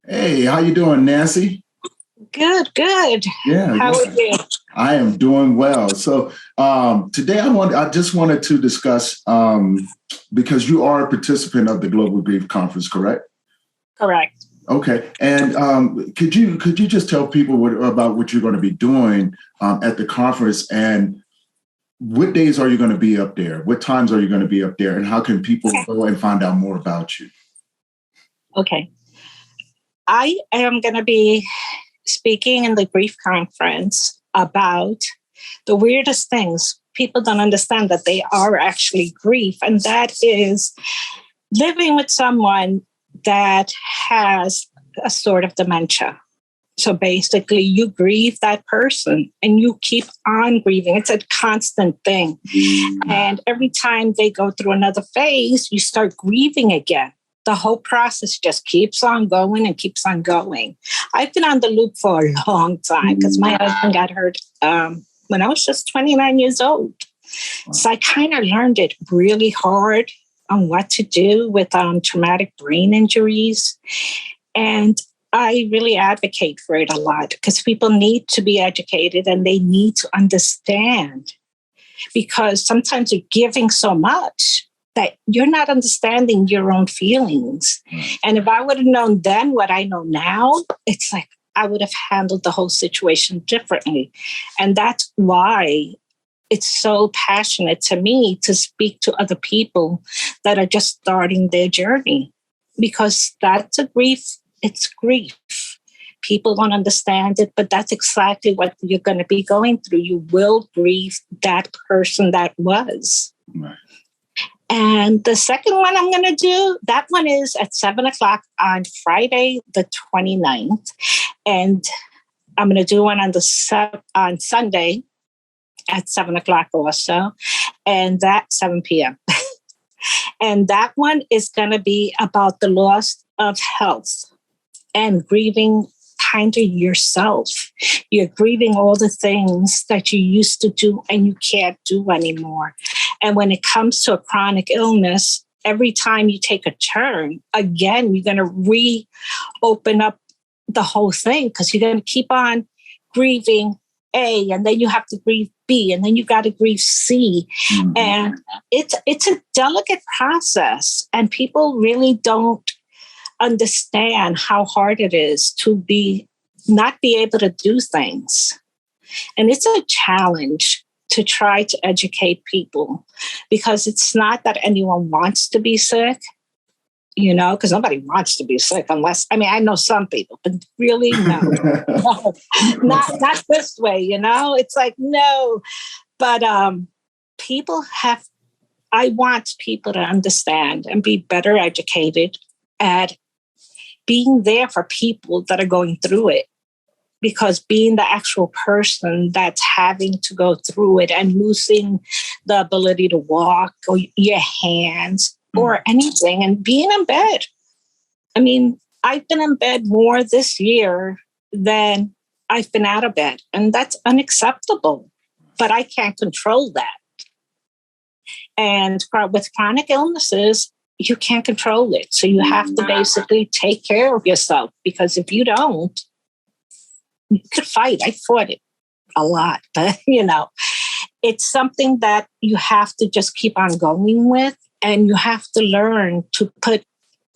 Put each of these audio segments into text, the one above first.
Hey, how you doing, Nancy? Good, good. Yeah, How are yeah. you? I am doing well. So today I just wanted to discuss because you are a participant of the Global Grief Conference, correct? Correct. Okay. And could you just tell people about what you're going to be doing at the conference, and what days are you going to be up there? What times are you going to be up there, and how can people Okay. go and find out more about you? Okay. I am going to be speaking in the grief conference about the weirdest things. People don't understand that they are actually grief, and that is living with someone that has a sort of dementia. So basically, you grieve that person and you keep on grieving. It's a constant thing. And every time they go through another phase, you start grieving again. The whole process just keeps on going and keeps on going. I've been on the loop for a long time because my husband got hurt when I was just 29 years old. So I kind of learned it really hard on what to do with traumatic brain injuries. And I really advocate for it a lot because people need to be educated and they need to understand, because sometimes you're giving so much that you're not understanding your own feelings. And if I would have known then what I know now, it's like I would have handled the whole situation differently. And that's why it's so passionate to me to speak to other people that are just starting their journey, because that's a grief. It's grief. People don't understand it, but that's exactly what you're going to be going through. You will grieve that person that was. Right. And the second one I'm going to do, that one is at 7:00 on Friday, the 29th. And I'm going to do one on Sunday at 7:00 also. And that 7 p.m. And that one is going to be about the loss of health and grieving kind of yourself. You're grieving all the things that you used to do and you can't do anymore. And when it comes to a chronic illness, every time you take a turn, again, you're going to reopen up the whole thing, because you're going to keep on grieving A, and then you have to grieve B, and then you got to grieve C. Mm-hmm. And it's a delicate process, and people really don't understand how hard it is to not be able to do things. And it's a challenge to try to educate people, because it's not that anyone wants to be sick, because nobody wants to be sick unless, I know some people, but really no, not this way, it's like, no, but I want people to understand and be better educated at being there for people that are going through it, because being the actual person that's having to go through it and losing the ability to walk or your hands or anything, and being in bed. I've been in bed more this year than I've been out of bed, and that's unacceptable, but I can't control that. And with chronic illnesses, you can't control it. So you have to basically take care of yourself, because if you don't, you could fight. I fought it a lot, but it's something that you have to just keep on going with, and you have to learn to put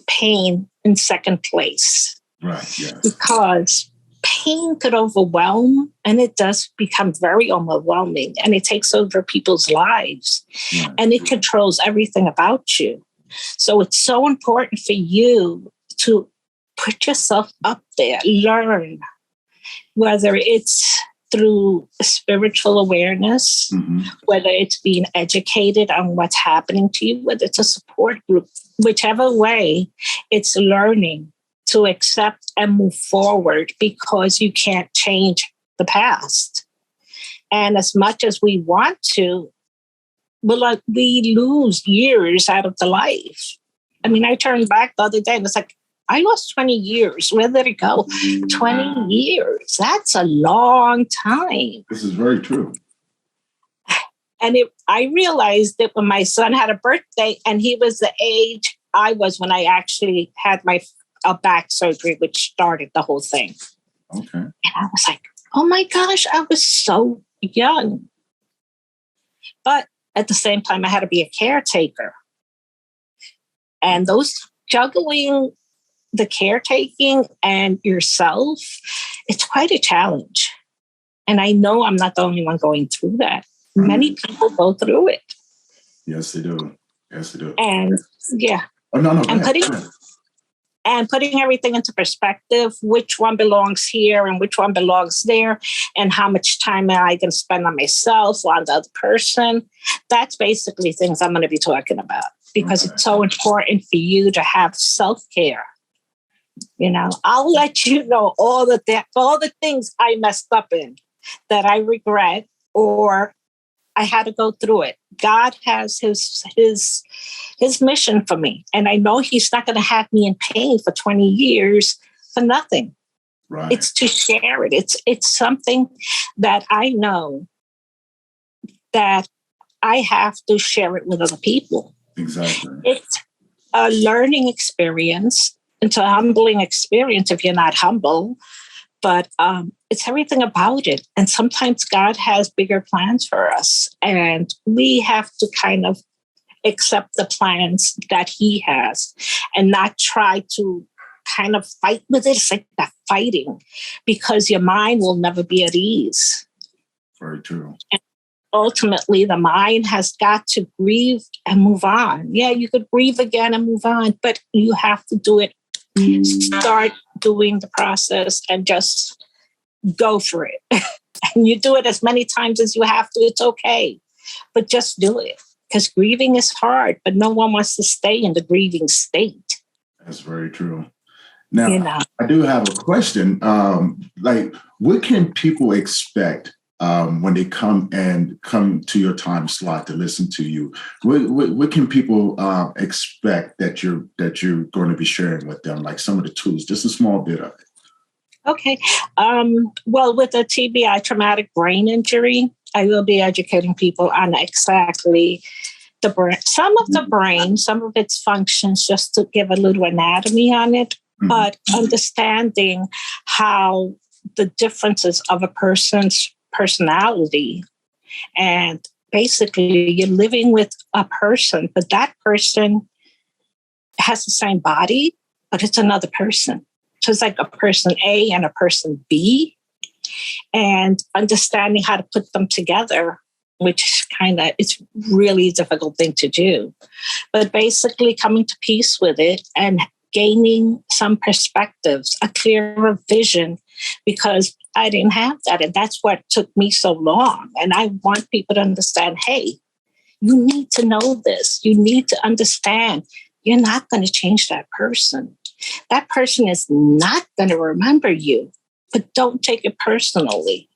pain in second place. Right. Yeah. Because pain could overwhelm, and it does become very overwhelming, and it takes over people's lives, and it controls everything about you. So it's so important for you to put yourself up there, learn, whether it's through spiritual awareness, whether it's being educated on what's happening to you, whether it's a support group, whichever way, it's learning to accept and move forward, because you can't change the past. And as much as we want to, we lose years out of the life. I turned back the other day and it's like, I lost 20 years. Where did it go? 20 years. That's a long time. This is very true. And I realized that when my son had a birthday and he was the age I was when I actually had my a back surgery, which started the whole thing. Okay. And I was like, oh my gosh, I was so young. But at the same time, I had to be a caretaker. And those juggling the caretaking and yourself, it's quite a challenge. And I know I'm not the only one going through that. Many people go through it. Yes, they do. Yes, they do. And yeah. Oh, no, and putting everything into perspective, which one belongs here and which one belongs there, and how much time am I going to spend on myself or on the other person. That's basically things I'm going to be talking about, because it's so important for you to have self-care. You know, I'll let you know all the things I messed up in that I regret, or I had to go through it. God has his mission for me. And I know he's not going to have me in pain for 20 years for nothing. Right. It's to share it. It's something that I know that I have to share it with other people. Exactly. It's a learning experience. It's a humbling experience if you're not humble. But it's everything about it. And sometimes God has bigger plans for us. And we have to kind of accept the plans that he has and not try to kind of fight with it. It's like that fighting, because your mind will never be at ease. Very true. And ultimately, the mind has got to grieve and move on. Yeah, you could grieve again and move on, but you have to do it. Start doing the process and just go for it. And you do it as many times as you have to. It's okay, but just do it, because grieving is hard, but no one wants to stay in the grieving state. That's very true. Now, I do have a question. What can people expect when they come to your time slot to listen to you? What can people expect that you're going to be sharing with them? Like some of the tools, just a small bit of it. Okay. Well, with a TBI, traumatic brain injury, I will be educating people on exactly the brain, some of the brain, some of its functions, just to give a little anatomy on it, but understanding how the differences of a person's personality. And basically, you're living with a person, but that person has the same body, but it's another person. So it's like a person A and a person B, and understanding how to put them together, which it's really a difficult thing to do. But basically coming to peace with it and gaining some perspectives, a clearer vision, because I didn't have that. And that's what took me so long. And I want people to understand, hey, you need to know this. You need to understand you're not going to change that person. That person is not going to remember you, but don't take it personally,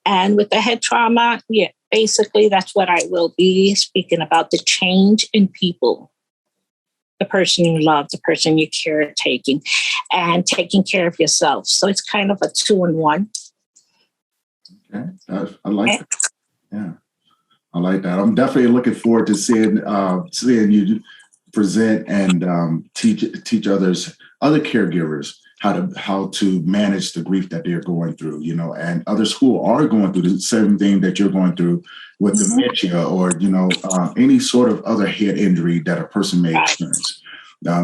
And with the head trauma, basically that's what I will be speaking about, the change in people, the person you love, the person you're caretaking, and taking care of yourself. So it's kind of a 2-in-1. Okay, I like that. Yeah, I like that. I'm definitely looking forward to seeing you present and teach other caregivers how to manage the grief that they're going through, and others who are going through the same thing that you're going through with dementia or, any sort of other head injury that a person may experience.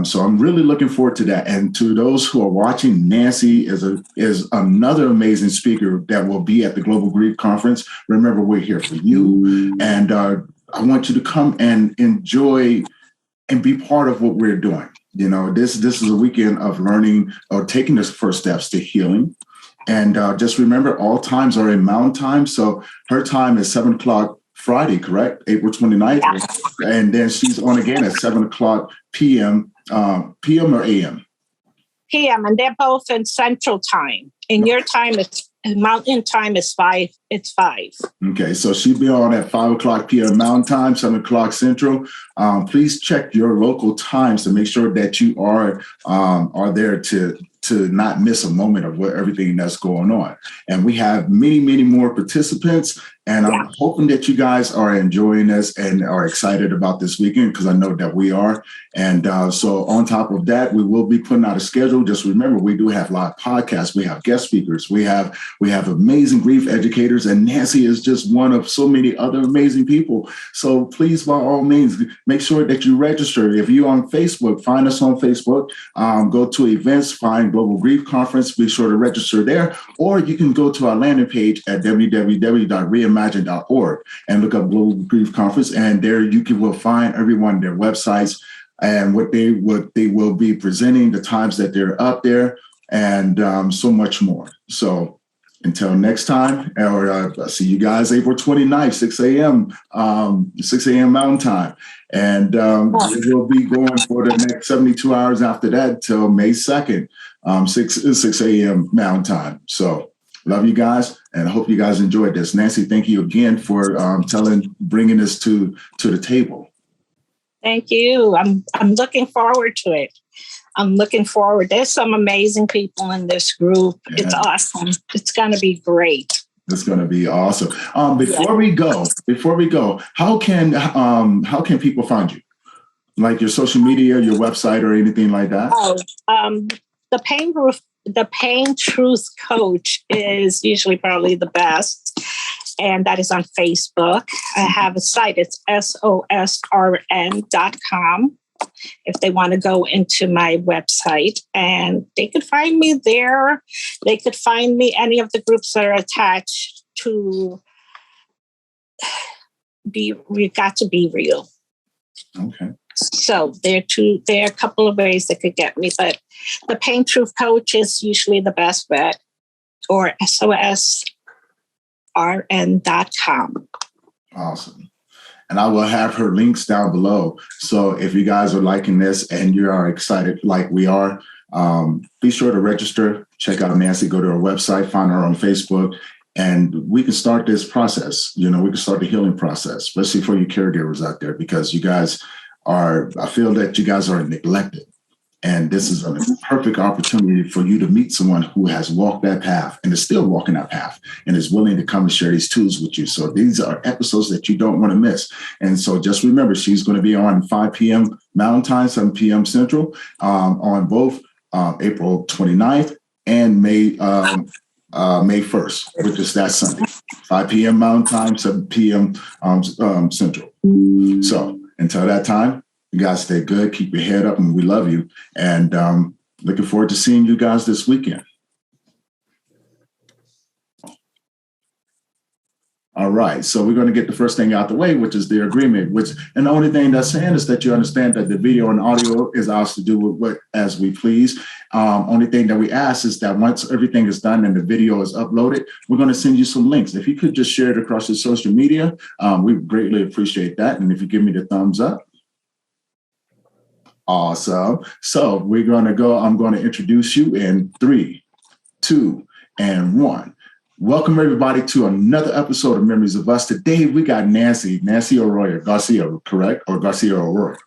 So I'm really looking forward to that. And to those who are watching, Nancy is another amazing speaker that will be at the Global Grief Conference. Remember, we're here for you. And I want you to come and enjoy and be part of what we're doing. This is a weekend of learning or taking the first steps to healing. And just remember, all times are in Mountain Time. So her time is 7:00 Friday, correct? April 29th. Yeah. And then she's on again at 7:00 p.m. PM or AM? PM, and they're both in Central Time. And your time is Mountain Time is 5. It's 5. Okay, so she'll be on at 5:00 p.m. Mountain Time, 7:00 Central. Please check your local times to make sure that you are there to to not miss a moment of what everything that's going on. And we have many, many more participants. And I'm hoping that you guys are enjoying this and are excited about this weekend, because I know that we are. And so on top of that, we will be putting out a schedule. Just remember, we do have live podcasts. We have guest speakers. We have amazing grief educators. And Nancy is just one of so many other amazing people. So please, by all means, make sure that you register. If you're on Facebook, find us on Facebook. Go to events, find Global Grief Conference. Be sure to register there. Or you can go to our landing page at www.reimagine.org and look up Global Grief Conference, and there will find everyone, their websites, and what they will be presenting, the times that they're up there, and so much more. So until next time, or see you guys April 29th, 6 a.m. Mountain Time. And we will be going for the next 72 hours after that till May 2nd, 6 a.m. Mountain Time. So love you guys, and I hope you guys enjoyed this. Nancy, thank you again for bringing this to the table. Thank you. I'm looking forward to it. I'm looking forward. There's some amazing people in this group. Yeah. It's awesome. It's going to be great. It's going to be awesome. Before we go, how can people find you? Like your social media, your website, or anything like that? The Pain Truth Coach is usually probably the best, and that is on Facebook. I have a site. It's sosrn.com. If they want to go into my website, and they could find me there. They could find me any of the groups that are attached to We Got to Be Real. Okay. So there are a couple of ways they could get me, but the Pain Truth Coach is usually the best bet, or sosrn.com. Awesome. And I will have her links down below. So if you guys are liking this and you are excited like we are, be sure to register, check out Nancy, go to her website, find her on Facebook, and we can start this process. We can start the healing process, especially for you caregivers out there, because I feel that you guys are neglected. And this is a perfect opportunity for you to meet someone who has walked that path and is still walking that path and is willing to come and share these tools with you. So these are episodes that you don't want to miss. And so just remember, she's going to be on 5 p.m. Mountain Time, 7 p.m. Central, on both April 29th and May 1st, which is that Sunday, 5 p.m. Mountain Time, 7 p.m. Central. So until that time, you guys stay good, keep your head up, and we love you. And looking forward to seeing you guys this weekend. All right, so we're going to get the first thing out the way, which is the agreement. And the only thing that's saying is that you understand that the video and audio is ours to do with as we please. Only thing that we ask is that once everything is done and the video is uploaded, we're going to send you some links. If you could just share it across your social media, we greatly appreciate that. And if you give me the thumbs up. Awesome. So we're going to go. I'm going to introduce you in 3, 2, and 1. Welcome, everybody, to another episode of Memories of Us. Today, we got Nancy Arroyo, Garcia, correct? Or Garcia-Arroyo.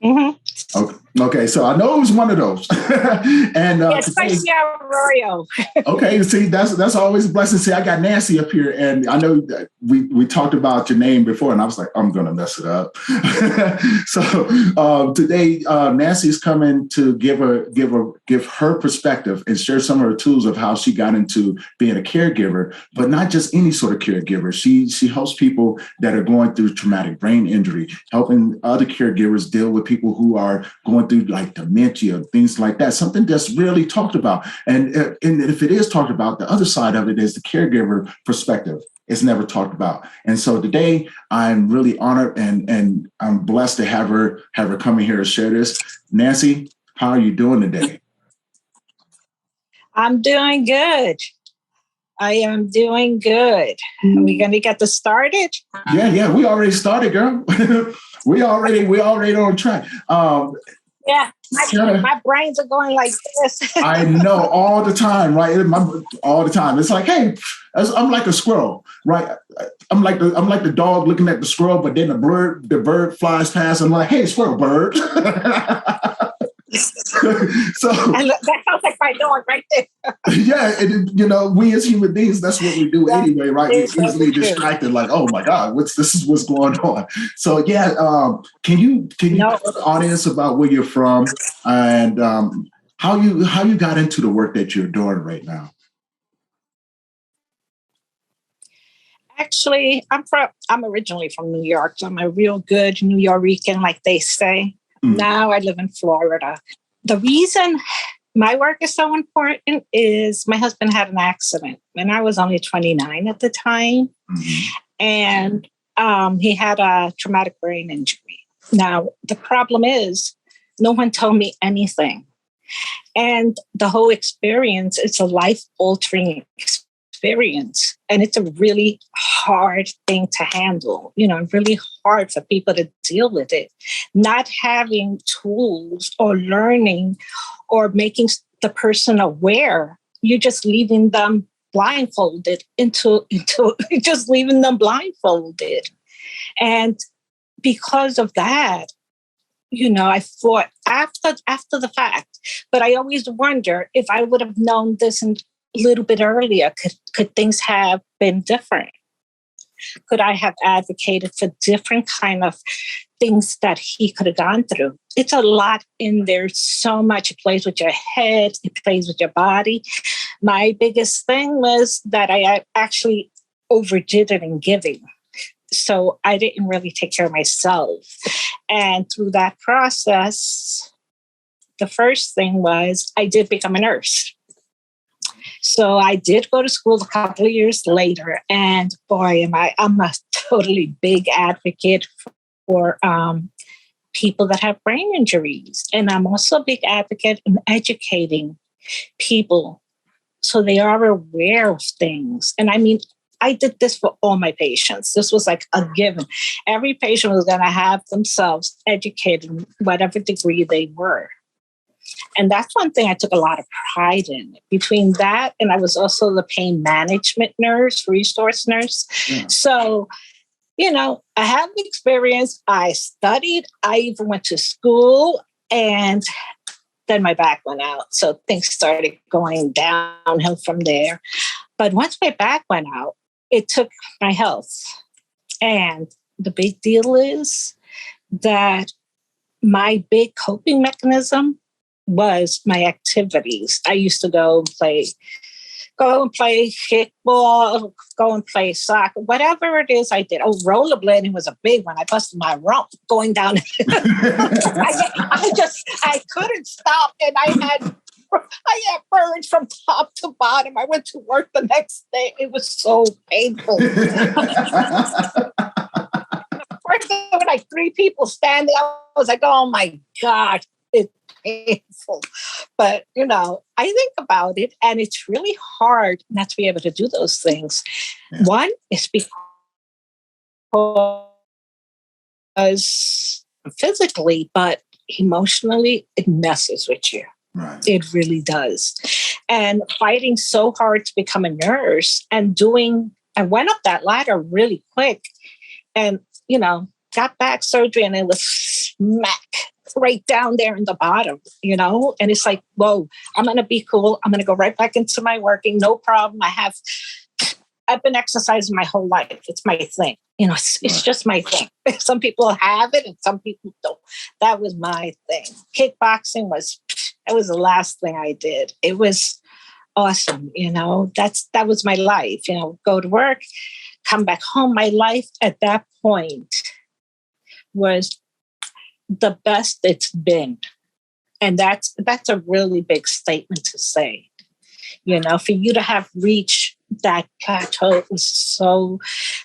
Mm-hmm. Okay, so I know it was one of those. And yes, Garcia-Arroyo. Okay, see, that's always a blessing. See, I got Nancy up here, and I know that we talked about your name before, and I was like, I'm gonna mess it up. So today, Nancy is coming to give her perspective and share some of her tools of how she got into being a caregiver, but not just any sort of caregiver. She helps people that are going through traumatic brain injury, helping other caregivers deal with people who are going through like dementia, things like that, something that's rarely talked about. And if it is talked about, the other side of it is the caregiver perspective. It's never talked about. And so today I'm really honored and I'm blessed to have her come in here and share this. Nancy, how are you doing today? I'm doing good. I am doing good. Are we going to get this started? Yeah, we already started, girl. we already on track. Yeah, my brains are going like this. I know, all the time, right? All the time. It's like, hey, I'm like a squirrel, right? I'm like the dog looking at the squirrel, but then the bird flies past. I'm like, hey, squirrel, bird. So And that sounds like my dog right there. yeah, and we as human beings, that's what we do That anyway, right? We're is so easily true. distracted, like, oh my God, this is what's going on. So yeah, can you No, tell the audience about where you're from and how you got into the work that you're doing right now? actually, I'm originally from New York, so I'm a real good New Yorican, like they say. Mm, Now I live in Florida. The reason my work is so important is my husband had an accident when I was only 29 at the time, mhm. and he had a traumatic brain injury. Now, the problem is, no one told me anything. And the whole experience, it's a life altering experience. And it's a really hard thing to handle, really hard for people to deal with it. Not having tools or learning or making the person aware, you're just leaving them blindfolded into just leaving them blindfolded. And because of that, I thought after the fact, but I always wonder if I would have known this a little bit earlier, could things have been different? Could I have advocated for different kind of things that he could have gone through? It's a lot in there, so much. It plays with your head, it plays with your body. My biggest thing was that I actually overdid it in giving. So I didn't really take care of myself. And through that process, the first thing was I did become a nurse. So I did go to school a couple of years later. And boy, I'm a totally big advocate for people that have brain injuries. And I'm also a big advocate in educating people so they are aware of things. And I mean, I did this for all my patients. This was like a given. Every patient was going to have themselves educated in whatever degree they were. And that's one thing I took a lot of pride in. Between that, and I was also the pain management nurse, resource nurse. Yeah. So, I have the experience. I studied. I even went to school, and then my back went out. So things started going downhill from there. But once my back went out, it took my health. And the big deal is that my big coping mechanism was my activities. I used to go and play kickball, go and play soccer, whatever it is I did. Oh, rollerblading was a big one. I busted my rump going down. I couldn't stop, and I had burns from top to bottom. I went to work the next day. It was so painful. Of course, there were like 3 people standing. I was like, oh my God, it's painful. But, I think about it, and it's really hard not to be able to do those things. Yeah. One is because physically, but emotionally, it messes with you. Right. It really does. And fighting so hard to become a nurse and I went up that ladder really quick and, got back surgery, and it was smack right down there in the bottom, and it's like, whoa, I'm going to be cool. I'm going to go right back into my working. No problem. I've been exercising my whole life. It's my thing. It's just my thing. Some people have it and some people don't. That was my thing. Kickboxing was the last thing I did. It was awesome. That was my life, go to work, come back home. My life at that point was the best it's been. And that's a really big statement to say. For you to have reached that plateau, it was so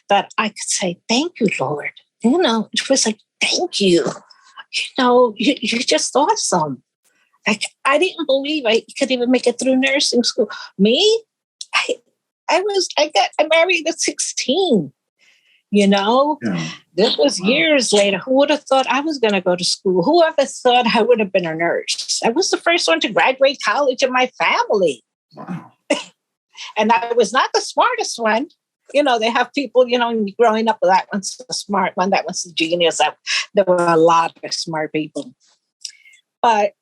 that I could say, thank you, Lord. It was like, thank you. You're just awesome. Like, I didn't believe I could even make it through nursing school. Me, I married at 16. Yeah. This was years later. Who would have thought I was going to go to school? Whoever thought I would have been a nurse? I was the first one to graduate college in my family. Wow. And I was not the smartest one. They have people, growing up, that one's the smart one, that one's the genius. There were a lot of smart people. But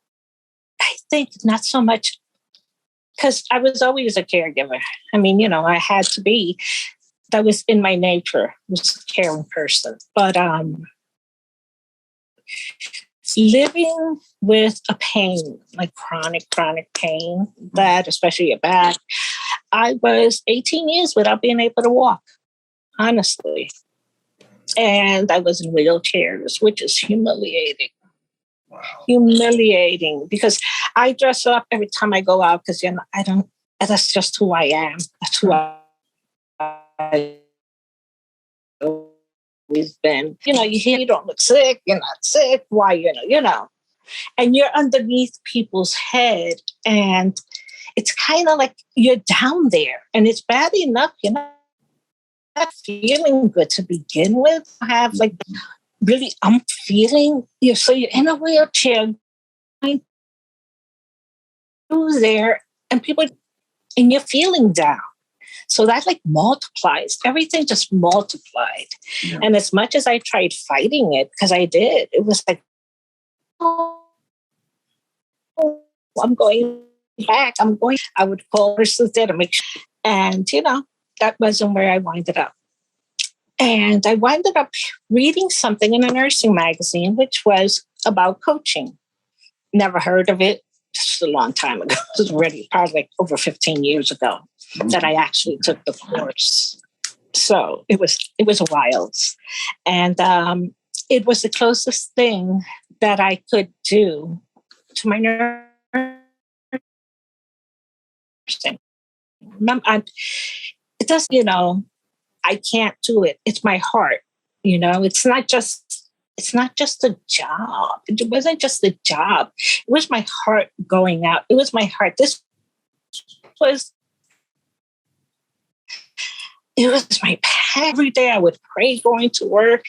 think not so much because I was always a caregiver. I mean, I had to be. That was in my nature, was a caring person. But living with a pain, like chronic pain, that especially your back, I was 18 years without being able to walk, honestly. And I was in wheelchairs, which is humiliating. Wow. Humiliating because I dress up every time I go out because I don't. That's just who I am. That's who I always been. You hear you don't look sick. You're not sick. Why? And you're underneath people's head, and it's kind of like you're down there, and it's bad enough. Not feeling good to begin with. I have like really feeling. So you're in a wheelchair, through there, and people, and you're feeling down. So that like multiplies. Everything just multiplied. Yeah. And as much as I tried fighting it, because I did, it was like, oh, I'm going back. I would call persons there to make sure. And, that wasn't where I winded up. And I winded up reading something in a nursing magazine, which was about coaching. Never heard of it. Just a long time ago. It was already probably like over 15 years ago that I actually took the course. So it was wild. And it was the closest thing that I could do to my nursing. It does, I can't do it. It's my heart. It's not just a job. It wasn't just a job. It was my heart going out. It was my heart. It was my path. Every day I would pray going to work.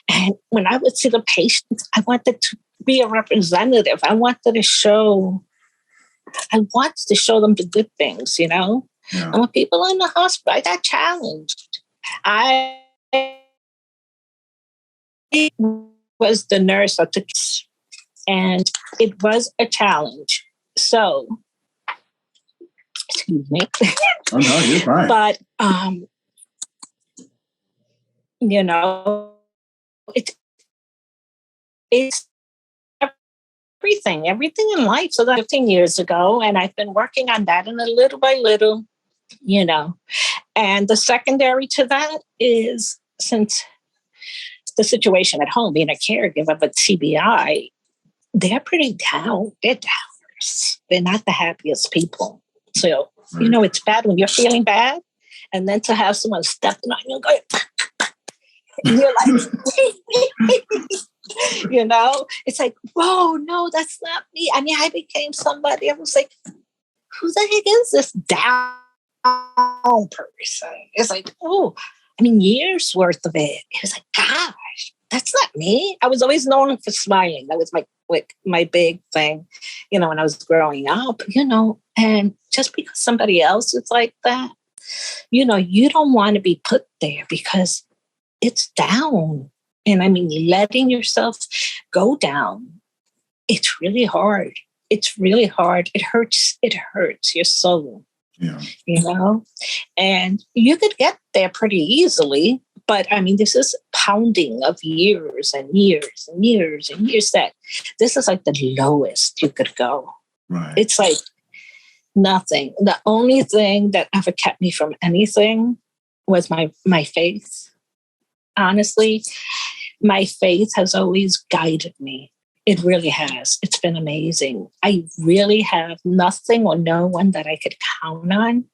And when I would see the patients, I wanted to be a representative. I wanted to show them the good things, Yeah. And when people in the hospital, I got challenged. I was the nurse that took, and it was a challenge. So, excuse me. Oh no, you're fine. But it's everything in life. So that 15 years ago, and I've been working on that, and little by little, And the secondary to that is, since the situation at home, being a caregiver, but CBI, they're pretty down. They're downers. They're not the happiest people. So, it's bad when you're feeling bad, and then to have someone stepping on you and going, and you're like, it's like, whoa, no, that's not me. I mean, I became somebody. I was like, who the heck is this down person? It's like, years worth of it. It was like, gosh, that's not me. I was always known for smiling. That was my big thing, when I was growing up, and just because somebody else is like that, you don't want to be put there because it's down. And letting yourself go down, it's really hard. It's really hard. It hurts. It hurts your soul. Yeah. And you could get there pretty easily, but this is pounding of years and years and years and years. That this is like the lowest you could go. Right. It's like nothing. The only thing that ever kept me from anything was my faith. Honestly, my faith has always guided me. It really has. It's been amazing. I really have nothing or no one that I could count on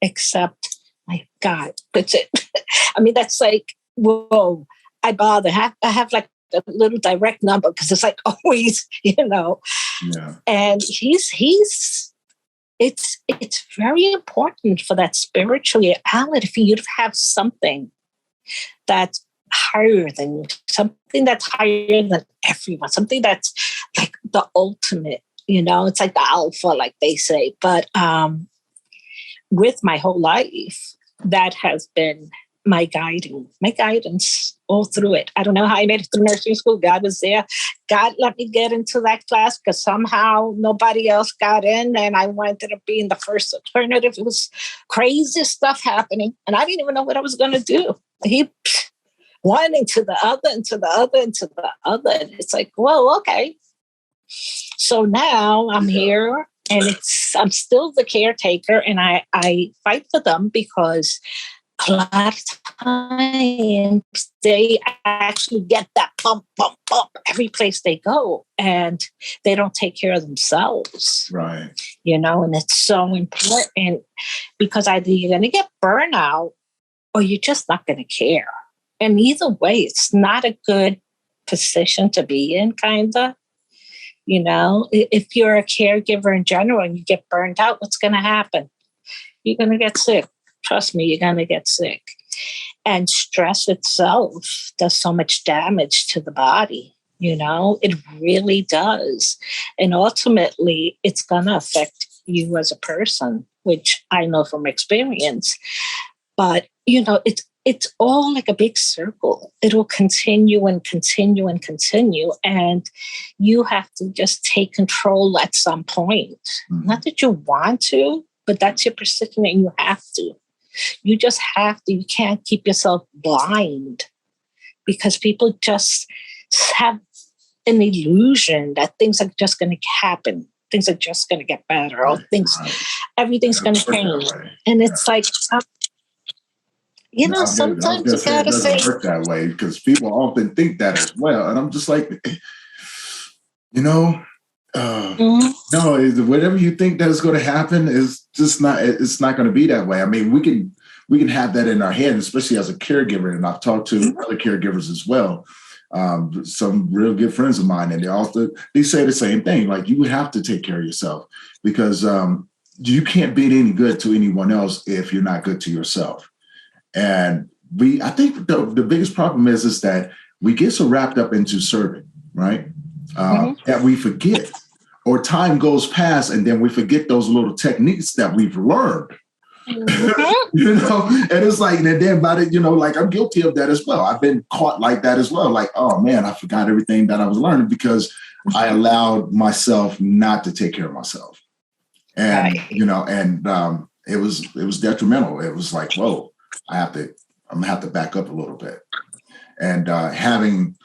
except my God. That's it. That's like, whoa, I have like a little direct number because it's like always, Yeah. And it's very important for that spirituality for you to have something that's higher than you, something that's higher than everyone, something that's like the ultimate, it's like the alpha, like they say. But with my whole life, that has been my guidance all through it. I don't know how I made it through nursing school. God was there. God let me get into that class because somehow nobody else got in, and I wanted to be in the first alternative. It was crazy stuff happening, and I didn't even know what I was going to do. He one into the other, into the other, into the other. And it's like, whoa, okay. So now I'm here, and I'm still the caretaker, and I fight for them because a lot of times they actually get that bump every place they go, and they don't take care of themselves. Right. And it's so important because either you're going to get burnout or you're just not going to care. And either way, it's not a good position to be in, kind of. If you're a caregiver in general and you get burned out, what's going to happen? You're going to get sick. Trust me, you're going to get sick. And stress itself does so much damage to the body. It really does. And ultimately, it's going to affect you as a person, which I know from experience. But, it's all like a big circle. It'll continue and continue and continue. And you have to just take control at some point. Mm-hmm. Not that you want to, but that's your position and you have to. You just have to. You can't keep yourself blind because people just have an illusion that things are just going to happen. Things are just going to get better, or everything's going to change. And it's like, sometimes you got to say it doesn't work that way because people often think that as well. And I'm just like, no, whatever you think that is going to happen is just not, it's not going to be that way. I mean, we can have that in our head, especially as a caregiver. And I've talked to other caregivers as well. Some real good friends of mine, and they say the same thing. Like, you have to take care of yourself because you can't be any good to anyone else if you're not good to yourself. And I think the biggest problem is that we get so wrapped up into serving, right? That we forget, or time goes past and then we forget those little techniques that we've learned. And it's like, and then about it, like, I'm guilty of that as well. I've been caught like that as well. Like, oh man, I forgot everything that I was learning because I allowed myself not to take care of myself. And, it was detrimental. It was like, whoa, I'm gonna have to back up a little bit. And having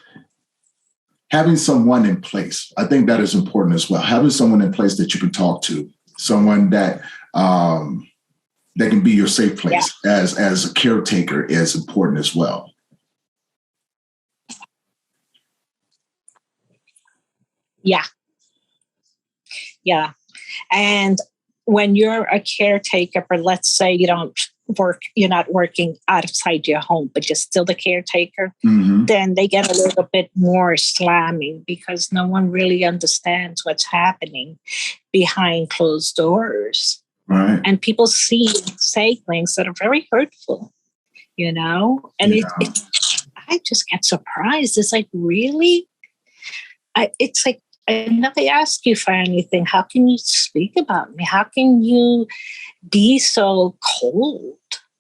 someone in place, I think that is important as well. Having someone in place that you can talk to, someone that can be your safe place as a caretaker is important as well. Yeah. Yeah. And when you're a caretaker, or let's say you're not working outside your home, but you're still the caretaker, then they get a little bit more slamming because no one really understands what's happening behind closed doors. Right. And people say things that are very hurtful, and I just get surprised. It's like, really? It's like, I never asked you for anything. How can you speak about me? How can you be so cold,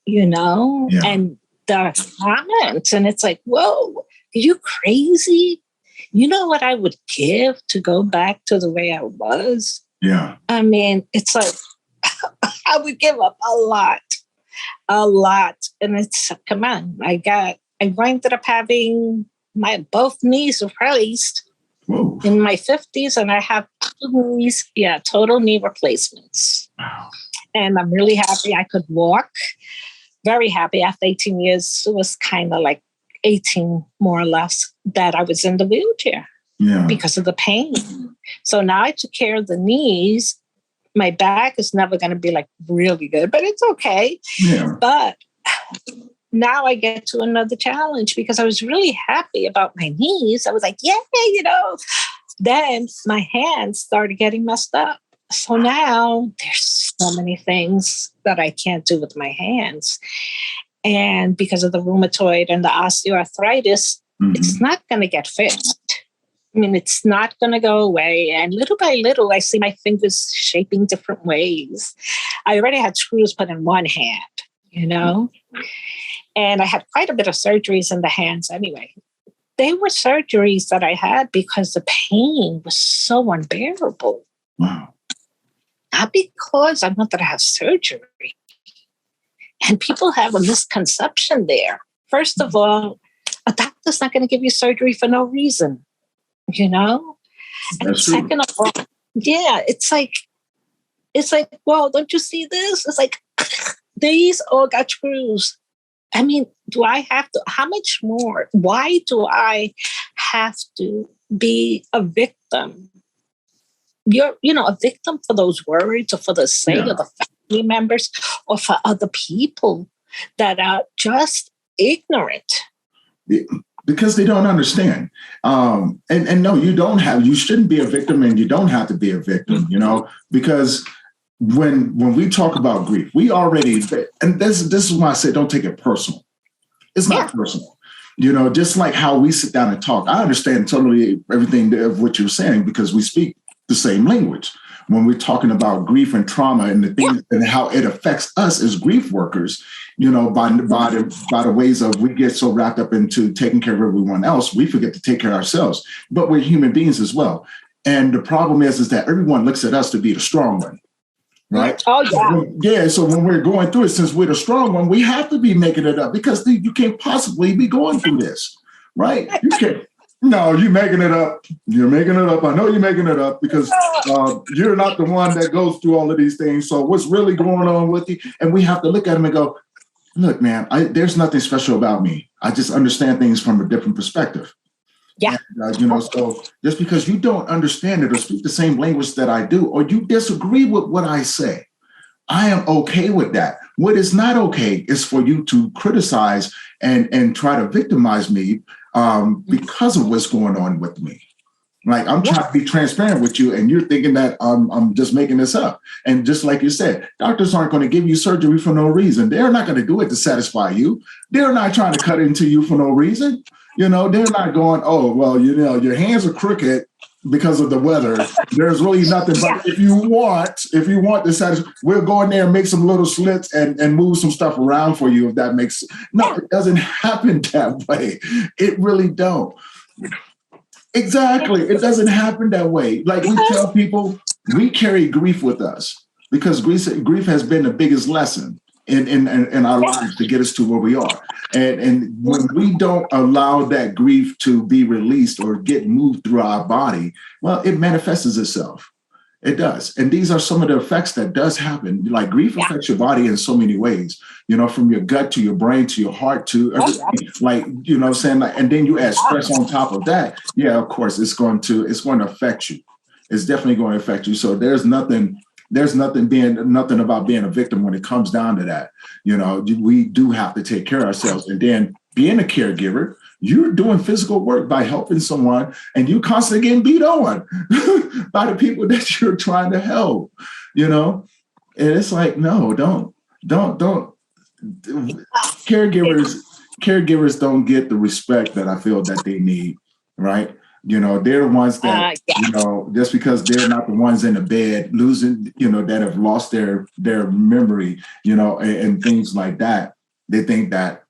And the comments, and it's like, whoa, are you crazy? You know what I would give to go back to the way I was? Yeah. I mean, it's like, I would give up a lot. And it's, come on, I ended up having my both knees replaced. Whoa. In my 50s, and I have total knee replacements. Wow. And I'm really happy I could walk. Very happy. After 18 years, it was kind of like 18 more or less that I was in the wheelchair because of the pain. So now I took care of the knees. My back is never going to be like really good, but it's okay. Yeah. But now I get to another challenge because I was really happy about my knees. I was like, yeah, Then my hands started getting messed up. So now there's so many things that I can't do with my hands. And because of the rheumatoid and the osteoarthritis, it's not going to get fixed. I mean, it's not going to go away. And little by little, I see my fingers shaping different ways. I already had screws put in one hand. you know? And I had quite a bit of surgeries in the hands anyway. They were surgeries that I had because the pain was so unbearable. Wow. Not because I wanted to have surgery. And people have a misconception there. First of all, a doctor's not going to give you surgery for no reason, you know? And That's true. second of all, yeah, it's like, well, don't you see this? It's like, these all got screws. I mean, do I have to, how much more? Why do I have to be a victim? You're, a victim for those words or for the sake of the family members or for other people that are just ignorant. Because they don't understand. And no, you shouldn't be a victim, and you don't have to be a victim, because when we talk about grief, we already, and this is why I say don't take it personal. It's not personal. Just like how we sit down and talk. I understand totally everything of what you're saying because we speak the same language. When we're talking about grief and trauma and the things and how it affects us as grief workers, by the ways of we get so wrapped up into taking care of everyone else, we forget to take care of ourselves. But we're human beings as well. And the problem is that everyone looks at us to be the strong one. Right. Oh, yeah. Yeah. So when we're going through it, since we're the strong one, we have to be making it up because you can't possibly be going through this. Right. You can't. No, you're making it up. You're making it up. I know you're making it up because you're not the one that goes through all of these things. So what's really going on with you? And we have to look at them and go, look, man, there's nothing special about me. I just understand things from a different perspective. Yeah. And, so just because you don't understand it or speak the same language that I do, or you disagree with what I say, I am okay with that. What is not okay is for you to criticize and try to victimize me because of what's going on with me. Like I'm trying to be transparent with you and you're thinking that I'm just making this up. And just like you said, doctors aren't going to give you surgery for no reason. They're not going to do it to satisfy you. They're not trying to cut into you for no reason. They're not going, oh, well, your hands are crooked because of the weather. There's really nothing. But if you want to satisfy, we'll go in there and make some little slits and move some stuff around for you. If that makes no, it doesn't happen that way. It really don't. Exactly. It doesn't happen that way. Like we tell people, we carry grief with us because grief has been the biggest lesson in our lives to get us to where we are. And when we don't allow that grief to be released or get moved through our body, well, it manifests itself. It does. And these are some of the effects that does happen. Like grief affects your body in so many ways, from your gut to your brain to your heart to everything. Like, what I'm saying? Like, and then you add stress on top of that. Yeah, of course, it's going to affect you. It's definitely going to affect you. So there's nothing about being a victim when it comes down to that. We do have to take care of ourselves. And then being a caregiver, you're doing physical work by helping someone and you constantly getting beat on by the people that you're trying to help, And it's like, no, don't. Caregivers don't get the respect that I feel that they need, right? They're the ones that, just because they're not the ones in the bed losing, that have lost their memory, and things like that. They think that,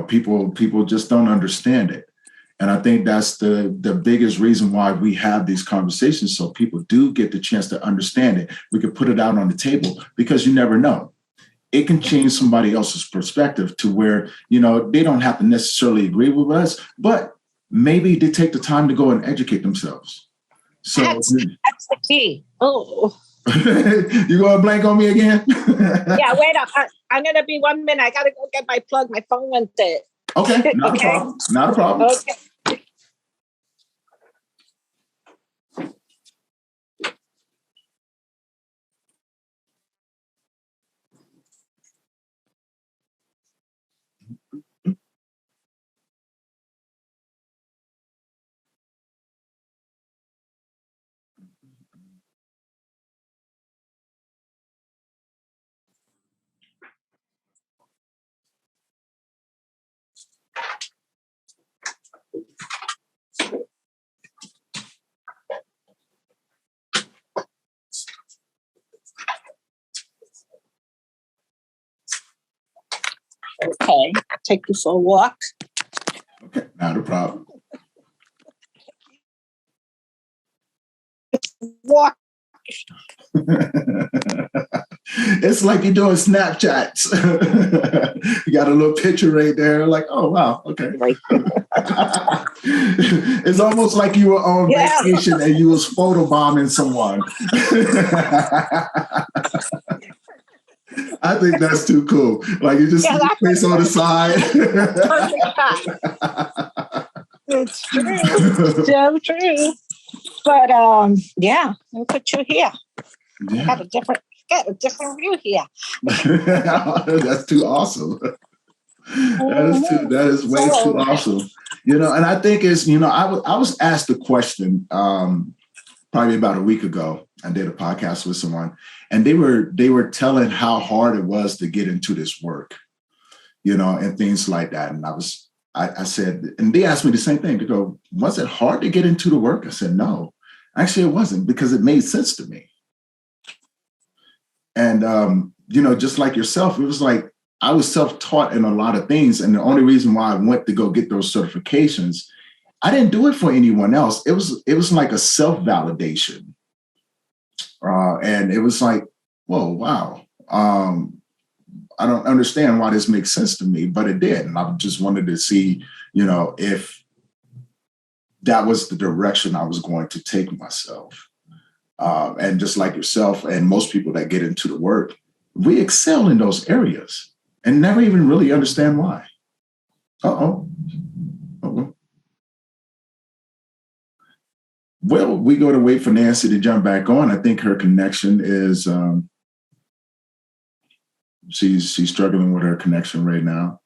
people just don't understand it. And I think that's the biggest reason why we have these conversations. So people do get the chance to understand it. We could put it out on the table because you never know. It can change somebody else's perspective to where, they don't have to necessarily agree with us, but maybe they take the time to go and educate themselves. So that's the key. Oh. You going to blank on me again? Yeah, wait up. I'm going to be 1 minute. I got to go get my plug. My phone went dead. Okay, not a problem. Not a problem. Okay. Okay. Take you for a walk. Okay, not a problem. Walk. It's like you're doing Snapchats. You got a little picture right there, like, oh wow, okay. Right. It's almost like you were on vacation and you was photobombing someone. I think that's too cool. Like you just face on the side. It's true. So true. But yeah, we'll put you here. Yeah. Got a different view here. That's too awesome. That is way too awesome. And I think I was asked a question probably about a week ago. I did a podcast with someone, and they were telling how hard it was to get into this work, and things like that. And I said, and they asked me the same thing. They go, was it hard to get into the work? I said, no, actually it wasn't, because it made sense to me. And, just like yourself, it was like, I was self-taught in a lot of things. And the only reason why I went to go get those certifications, I didn't do it for anyone else. It was like a self-validation. And it was like, whoa, wow. I don't understand why this makes sense to me, but it did. And I just wanted to see, if that was the direction I was going to take myself. And just like yourself and most people that get into the work, we excel in those areas and never even really understand why. Uh-oh. Well, we go to wait for Nancy to jump back on. I think her connection is, she's struggling with her connection right now.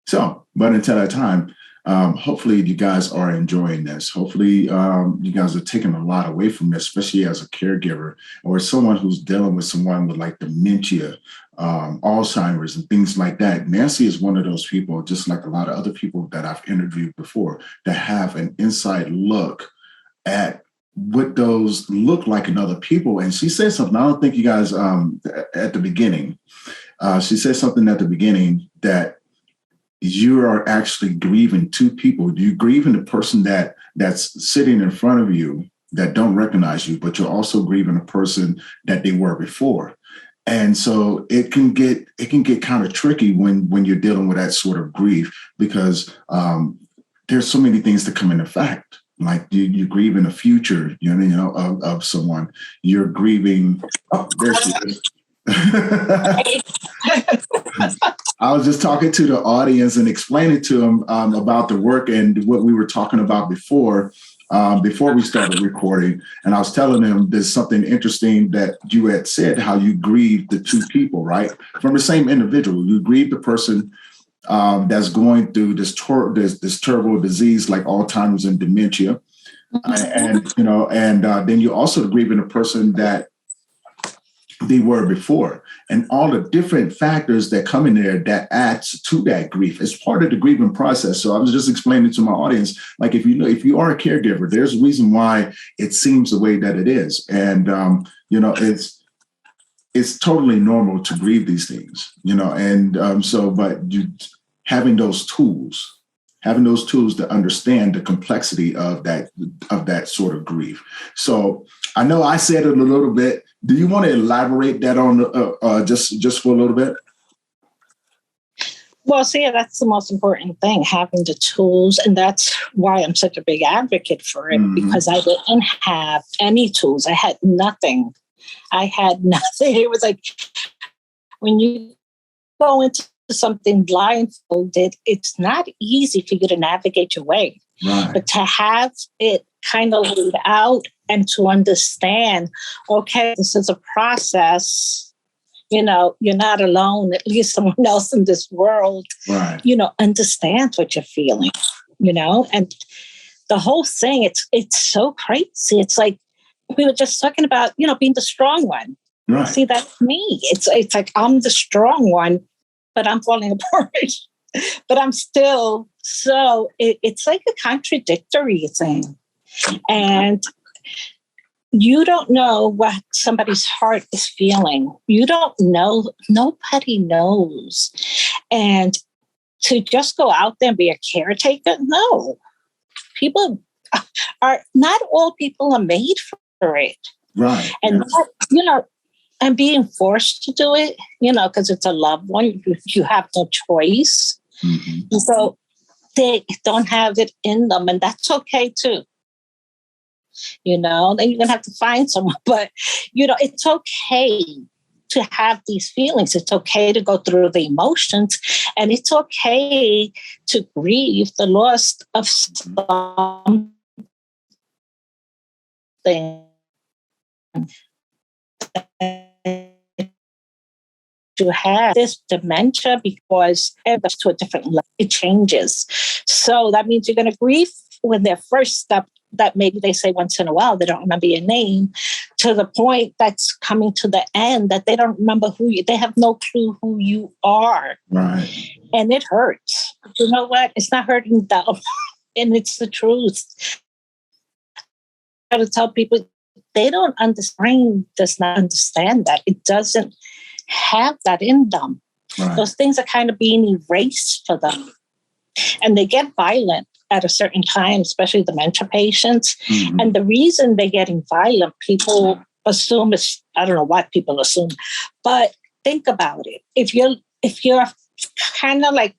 So, but until that time, hopefully you guys are enjoying this. Hopefully you guys are taking a lot away from this, especially as a caregiver or someone who's dealing with someone with like dementia, Alzheimer's and things like that. Nancy is one of those people, just like a lot of other people that I've interviewed before, that have an inside look at what those look like in other people. And she said something, I don't think you guys, at the beginning, she said something at the beginning that you are actually grieving two people. You're grieving the person that's sitting in front of you that don't recognize you, but you're also grieving a person that they were before. And so it can get kind of tricky when you're dealing with that sort of grief, because there's so many things that come into fact. Like you grieving a future, of someone. You're grieving. Oh, there she is. I was just talking to the audience and explaining to them about the work and what we were talking about before we started recording. And I was telling them there's something interesting that you had said, how you grieve the two people, right? From the same individual. You grieve the person that's going through this terrible disease like Alzheimer's and dementia. And then you also grieving a person that they were before, and all the different factors that come in there that adds to that grief. It's part of the grieving process. So I was just explaining to my audience, like, if you are a caregiver, there's a reason why it seems the way that it is. And, it's totally normal to grieve these things, but you having those tools to understand the complexity of that sort of grief. So I know I said it a little bit. Do you want to elaborate that on just for a little bit? Well, see, that's the most important thing, having the tools. And that's why I'm such a big advocate for it, because I didn't have any tools. I had nothing. It was like when you go into something blindfolded, it's not easy for you to navigate your way. Right. But to have it kind of laid out and to understand, okay, this is a process, you're not alone, at least someone else in this world, right, understands what you're feeling, and the whole thing, it's so crazy. It's like we were just talking about, being the strong one. Right. See, that's me. It's like I'm the strong one, but I'm falling apart. But I'm still, so it's like a contradictory thing. And you don't know what somebody's heart is feeling. You don't know. Nobody knows. And to just go out there and be a caretaker, no. People not all people are made for it. Right. And, that, and being forced to do it, because it's a loved one, you have no choice. Mm-hmm. And so they don't have it in them, and that's okay too. Then you're going to have to find someone, but, it's okay to have these feelings. It's okay to go through the emotions, and it's okay to grieve the loss of something to have this dementia, because it's to a different level. It changes. So that means you're going to grieve when their first step that maybe they say once in a while, they don't remember your name, to the point that's coming to the end that they don't remember they have no clue who you are. Right. And it hurts. You know what? It's not hurting them. And it's the truth. I got to tell people, they don't understand. Brain does not understand that. It doesn't have that in them. Right. Those things are kind of being erased for them. And they get violent at a certain time, especially dementia patients. Mm-hmm. And the reason they're getting violent, people assume I don't know what people assume, but think about it. If you're kind of like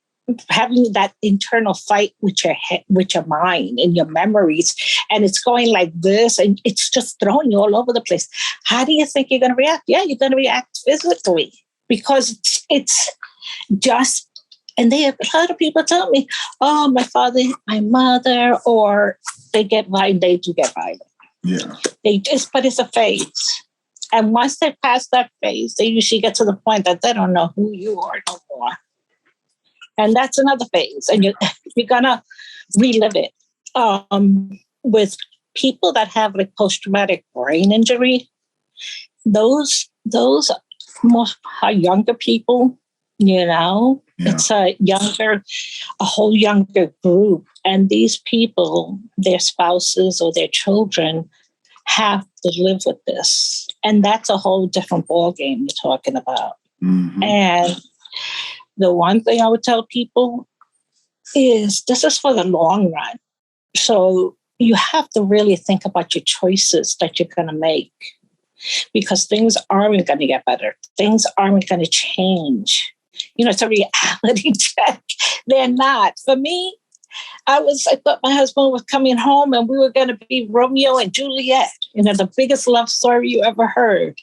having that internal fight with your head, with your mind and your memories, and it's going like this, and it's just throwing you all over the place, how do you think you're going to react? Yeah, you're going to react physically, because it's just. And a lot of people tell me, "Oh, my father, my mother," or they get violent. They do get violent. Yeah. But it's a phase. And once they pass that phase, they usually get to the point that they don't know who you are no more. And that's another phase. And you're gonna relive it. With people that have like post-traumatic brain injury, those most are younger people. It's a whole younger group. And these people, their spouses or their children, have to live with this. And that's a whole different ballgame you're talking about. Mm-hmm. And the one thing I would tell people is this is for the long run. So you have to really think about your choices that you're going to make, because things aren't going to get better. Things aren't going to change. It's a reality check. They're not. For me, I thought my husband was coming home and we were going to be Romeo and Juliet, the biggest love story you ever heard.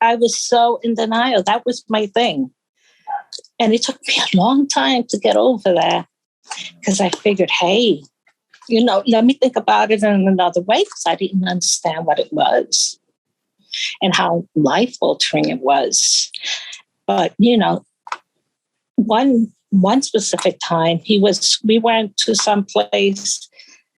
I was so in denial. That was my thing. And it took me a long time to get over that, because I figured, hey, let me think about it in another way, because I didn't understand what it was and how life-altering it was. But, one specific time we went to some place.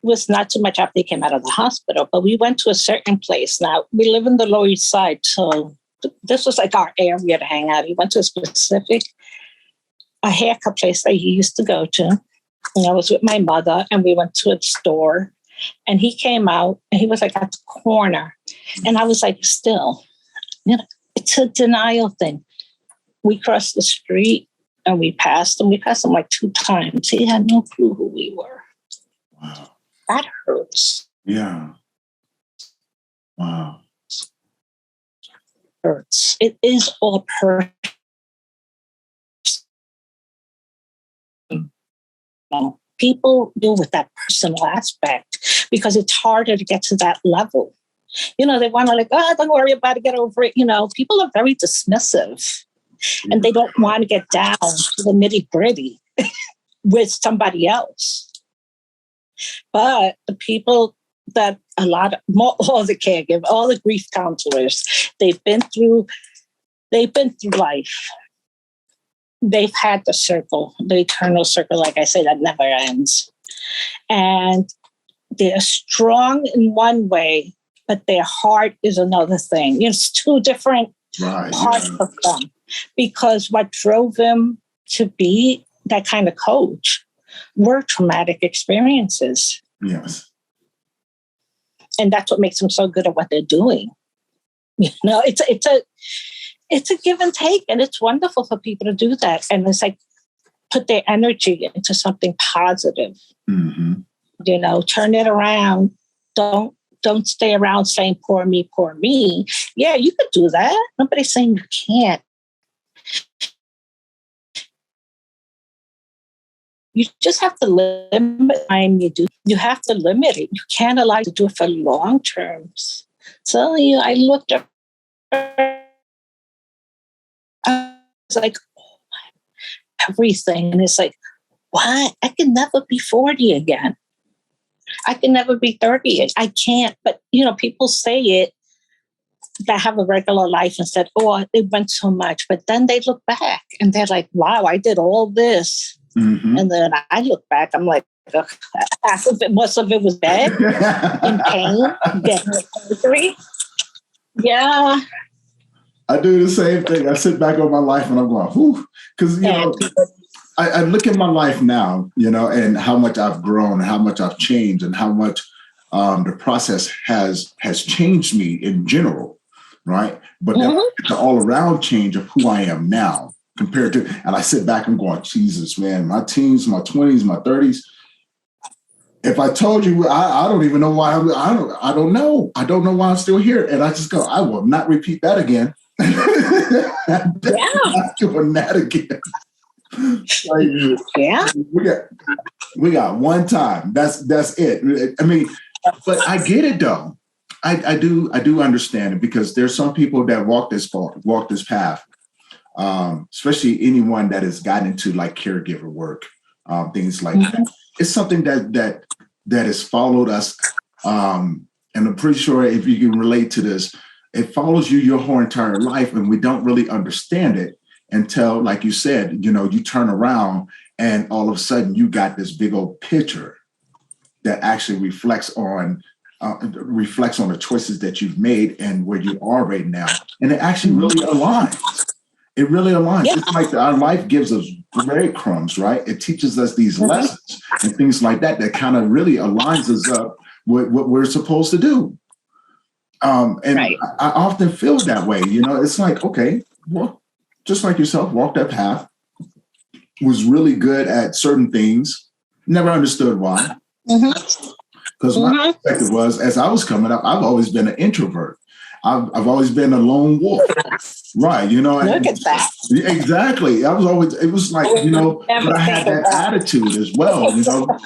It was not too much after he came out of the hospital, but we went to a certain place. Now, we live in the Lower East Side, so this was like our area to hang out. He went to a haircut place that he used to go to. And I was with my mother, and we went to a store, and he came out, and he was like at the corner. And I was like, still, it's a denial thing. We crossed the street and we passed him. We passed him like 2 times. He had no clue who we were. Wow. That hurts. Yeah. Wow. Hurts. It is all personal. People deal with that personal aspect because it's harder to get to that level. They want to don't worry about it, get over it. People are very dismissive. And they don't want to get down to the nitty-gritty with somebody else. But the people that all the caregivers, all the grief counselors, they've been through life. They've had the circle, the eternal circle, like I say, that never ends. And they're strong in one way, but their heart is another thing. It's 2 different parts of them. Because what drove him to be that kind of coach were traumatic experiences. Yes. And that's what makes them so good at what they're doing. It's a give and take, and it's wonderful for people to do that. And it's like put their energy into something positive. Mm-hmm. Turn it around. Don't stay around saying poor me, poor me. Yeah, you could do that. Nobody's saying you can't. You just have to limit the time you do. You have to limit it. You can't allow to do it for long terms. So I looked at her, I was like, everything. And it's like, what? I can never be 40 again. I can never be 30. I can't. But, people say it that have a regular life and said, oh, it went so much. But then they look back and they're like, wow, I did all this. Mm-hmm. And then I look back, I'm like, half of it, most of it was bad, in pain, getting surgery. Yeah. I do the same thing. I sit back on my life and I'm going, whew. Because, I look at my life now, and how much I've grown, and how much I've changed, and how much the process has changed me in general, right? But the all-around change of who I am now compared to, and I sit back and going, Jesus, man, my teens, my 20s, my 30s. If I told you, I don't even know why. I don't know. I don't know why I'm still here. And I just go, I will not repeat that again. I'm not doing that again. We got one time. That's it. I mean, but I get it though. I do understand it, because there's some people that walk this path, especially anyone that has gotten into like caregiver work, things like that. It's something that has followed us, and I'm pretty sure if you can relate to this, it follows you your whole entire life, and we don't really understand it until, like you said, you turn around and all of a sudden you got this big old picture that actually reflects on the choices that you've made and where you are right now. And it actually really aligns. It really aligns. Yeah. It's like our life gives us breadcrumbs, right? It teaches us these lessons and things like that kind of really aligns us up with what we're supposed to do. I often feel that way. It's like, okay, well, just like yourself, walked that path, was really good at certain things, never understood why. Because my perspective was, as I was coming up, I've always been an introvert. I've always been a lone wolf. Right, Look at that. Exactly. It was like, but I had that attitude as well.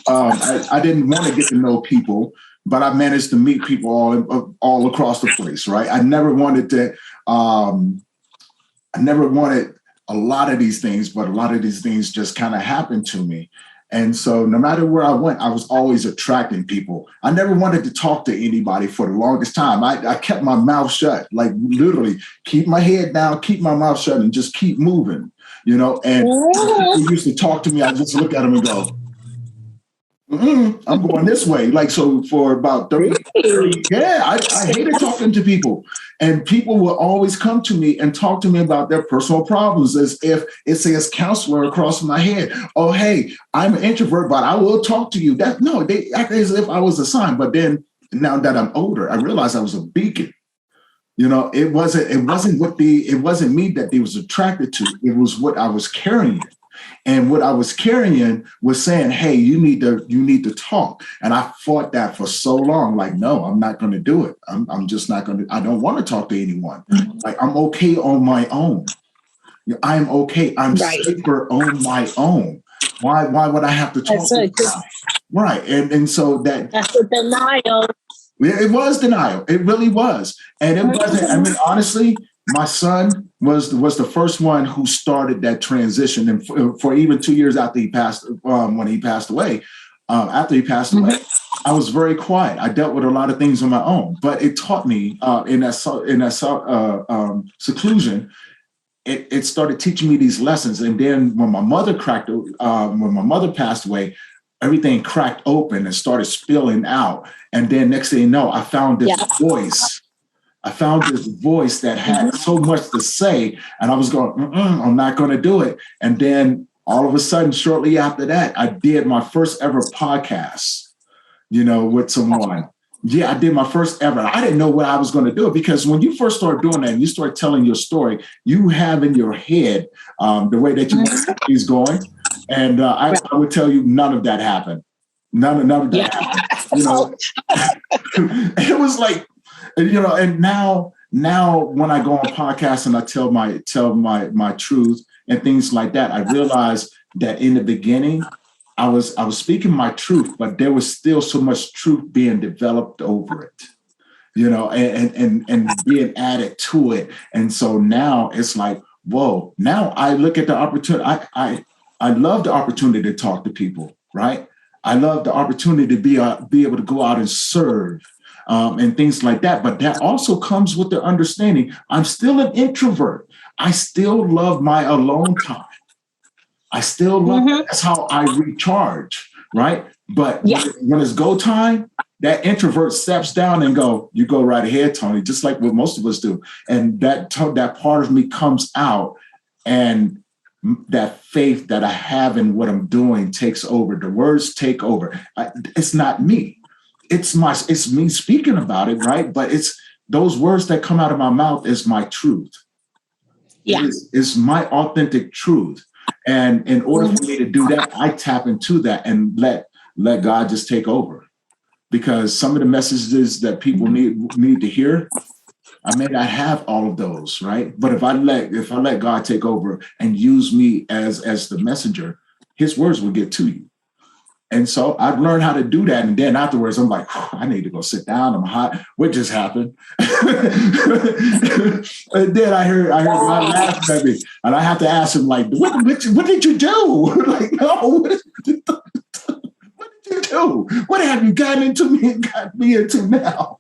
I didn't want to get to know people, but I managed to meet people all across the place, right? I never wanted a lot of these things, but a lot of these things just kind of happened to me. And so no matter where I went, I was always attracting people. I never wanted to talk to anybody for the longest time. I kept my mouth shut, like literally keep my head down, keep my mouth shut, and just keep moving, and people used to talk to me. I just look at them and go, I'm going this way. Like, so for about 30 I hated talking to people. And people will always come to me and talk to me about their personal problems as if it says counselor across my head. Oh, hey, I'm an introvert, but I will talk to you. They act as if I was a sign. But then now that I'm older, I realized I was a beacon. It wasn't me that they was attracted to. It was what I was carrying. And what I was carrying was saying, hey, you need to talk. And I fought that for so long. Like, no, I'm not going to do it. I'm just not going to. I don't want to talk to anyone. Like, I'm okay on my own. I'm okay. I'm safer on my own. Why would I have to talk to you? Right. And so that's a denial. It was denial. It really was. And it wasn't, I mean, honestly, my son was the first one who started that transition. And for even 2 years after he passed, when he passed away, after he passed away, I was very quiet. I dealt with a lot of things on my own, but it taught me in that seclusion. It started teaching me these lessons. And then when my mother passed away, everything cracked open and started spilling out. And then next thing you know, I found this voice. I found this voice that had so much to say, and I was going, I'm not going to do it. And then all of a sudden, shortly after that, I did my first ever podcast, with someone. Yeah, I did my first ever. I didn't know what I was going to do because when you first start doing that and you start telling your story, you have in your head the way that you want to keep these going. And I would tell you none of that happened. None of that happened. You know, it was like, you know, and now when I go on podcasts and I tell my truth and things like that, I realize that in the beginning, I was speaking my truth, but there was still so much truth being developed over it, you know, and being added to it. And so now it's like, whoa, now I look at the opportunity. I love the opportunity to talk to people, right? I love the opportunity to be able to go out and serve and things like that. But that also comes with the understanding I'm still an introvert. I still love my alone time. I still love that's how I recharge, right? But when it's go time, that introvert steps down and you go right ahead, Tony, just like what most of us do. And that part of me comes out, and that faith that I have in what I'm doing takes over. The words take over. It's not me. It's me speaking about it, right? But it's those words that come out of my mouth is my truth. Yeah. It's my authentic truth. And in order for me to do that, I tap into that and let God just take over. Because some of the messages that people need to hear, I may not have all of those, right? But if I let God take over and use me as the messenger, his words will get to you. And so I've learned how to do that. And then afterwards, I'm like, I need to go sit down. I'm hot. What just happened? And then I heard God laughing at me. And I have to ask him, like, what did you do? Like, no, what did you do? What have you gotten into me and got me into now?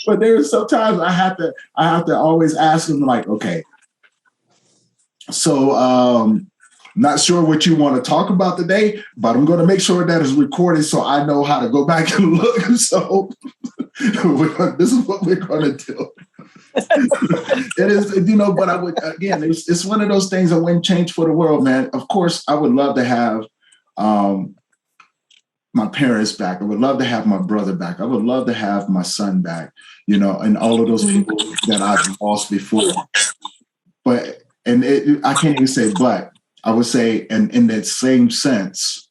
But there are sometimes I have to always ask him, like, okay, so not sure what you want to talk about today, but I'm going to make sure that is recorded so I know how to go back and look. So this is what we're going to do. It is, you know, but I would, again, it's one of those things I wouldn't change for the world, man. Of course, I would love to have my parents back. I would love to have my brother back. I would love to have my son back, you know, and all of those people that I've lost before. But, I can't even say but. I would say, and in that same sense,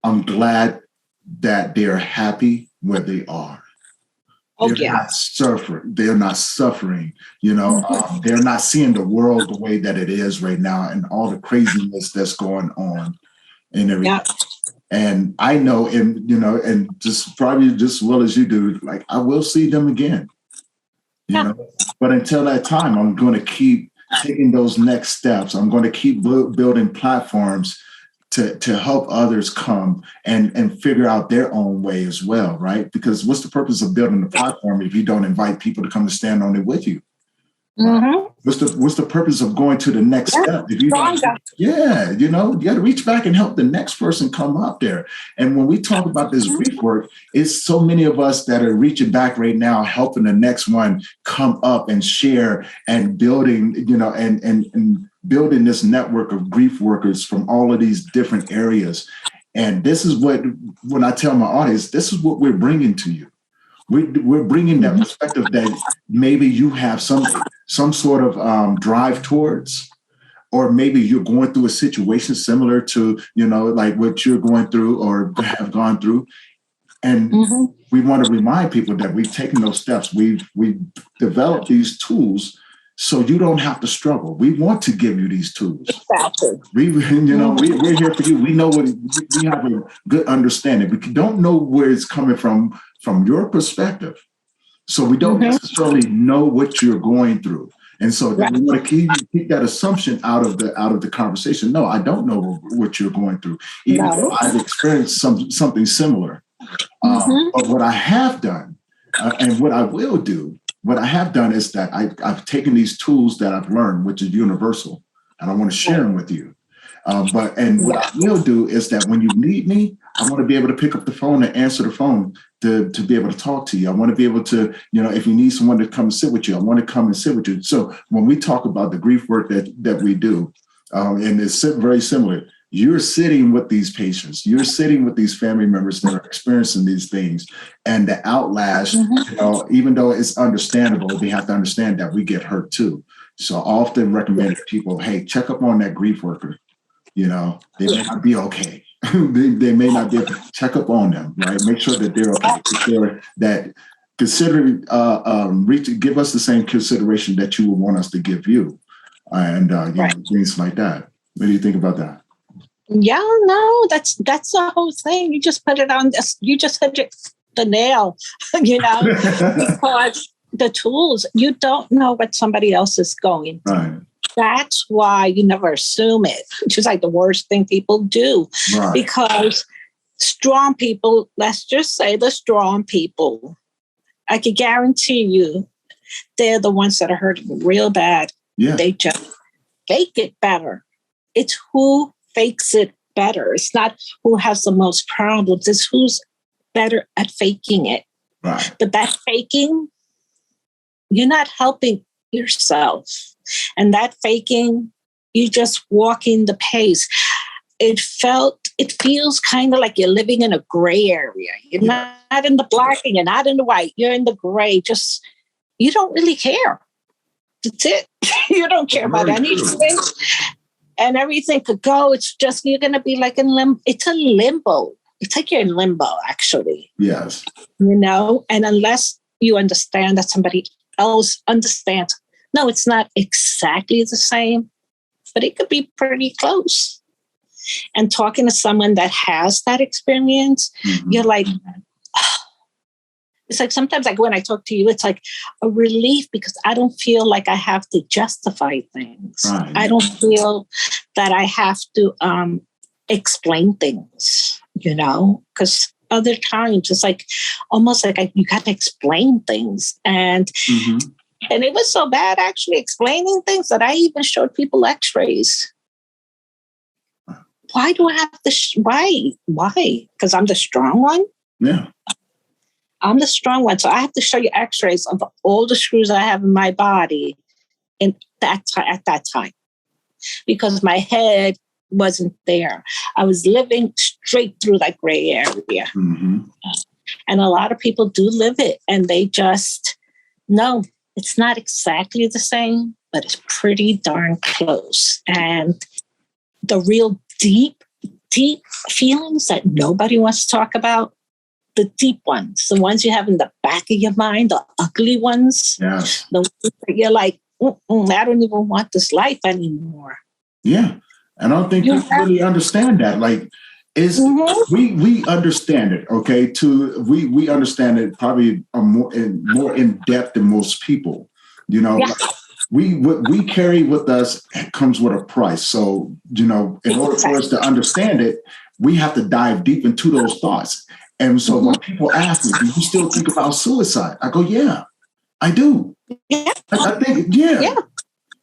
I'm glad that they're happy where they are. They're not suffering. They're not suffering. You know, they're not seeing the world the way that it is right now, and all the craziness that's going on, and everything. Yeah. And I know, and you know, and just probably just as well as you do, like I will see them again. You know, but until that time, I'm going to keep taking those next steps. I'm going to keep building platforms to help others come and figure out their own way as well, right? Because what's the purpose of building a platform if you don't invite people to come to stand on it with you? What's the purpose of going to the next step? If you you know, you got to reach back and help the next person come up there. And when we talk about this grief work, it's so many of us that are reaching back right now, helping the next one come up and share and building, you know, and building this network of grief workers from all of these different areas. And this is what, when I tell my audience, this is what we're bringing to you. We're bringing that perspective that maybe you have some sort of drive towards, or maybe you're going through a situation similar to, you know, like what you're going through or have gone through. And we want to remind people that we've taken those steps. We've developed these tools so you don't have to struggle. We want to give you these tools. Exactly. We're here for you. We know we have a good understanding. We don't know where it's coming from your perspective. So we don't necessarily know what you're going through. And so we want to keep that assumption out of the conversation. No, I don't know what you're going through, even though I've experienced something similar. But what I have done and what I will do, what I have done is that I've taken these tools that I've learned, which is universal, and I want to share them with you. What I will do is that when you need me, I want to be able to pick up the phone and answer the phone to be able to talk to you. I want to be able to, you know, if you need someone to come and sit with you, I want to come and sit with you. So when we talk about the grief work that we do, and it's very similar, you're sitting with these patients, you're sitting with these family members that are experiencing these things, and the outlash, even though it's understandable, they have to understand that we get hurt too. So I often recommend to people, hey, check up on that grief worker. They may not be okay. they may not be. Check up on them, right? Make sure that they're okay. That consider give us the same consideration that you would want us to give you, and things like that. What do you think about that? Yeah, no, that's the whole thing. You just put it on. You just hit the nail, because the tools, you don't know what somebody else is going through. Right. That's why you never assume it, which is like the worst thing people do. Right. Because strong people, let's just say the strong people, I can guarantee you, they're the ones that are hurting real bad. Yeah. They just fake it better. It's who fakes it better. It's not who has the most problems. It's who's better at faking it. Right. But that faking, you're not helping yourself. And that faking, you're just walking the pace. It feels kind of like you're living in a gray area. You're not in the black and you're not in the white. You're in the gray. Just, you don't really care. That's it. You don't care about anything. And everything could go. It's just, you're going to be like in limbo. It's a limbo. It's like you're in limbo, actually. Yes. And unless you understand that somebody else understands, no, it's not exactly the same, but it could be pretty close. And talking to someone that has that experience, you're like, it's like sometimes like when I talk to you, it's like a relief because I don't feel like I have to justify things. Right. I don't feel that I have to explain things, because other times it's like almost like you got to explain things. And it was so bad actually explaining things that I even showed people x-rays. Why do I have to? Why? Because I'm the strong one? Yeah. I'm the strong one. So I have to show you x-rays of all the screws I have in my body at that time. Because my head wasn't there. I was living straight through that gray area. And a lot of people do live it. And they just, no, it's not exactly the same, but it's pretty darn close. And the real deep feelings that nobody wants to talk about, the deep ones, the ones you have in the back of your mind, the ugly ones, the ones that you're like, I don't even want this life anymore. Yeah. And I don't think people really understand that. Like, we understand it, okay? We understand it probably more in depth than most people. What we carry with us comes with a price. So, in order for us to understand it, we have to dive deep into those thoughts. And so when people ask me, do you still think about suicide? I go, yeah, I do. Yeah. I think, yeah.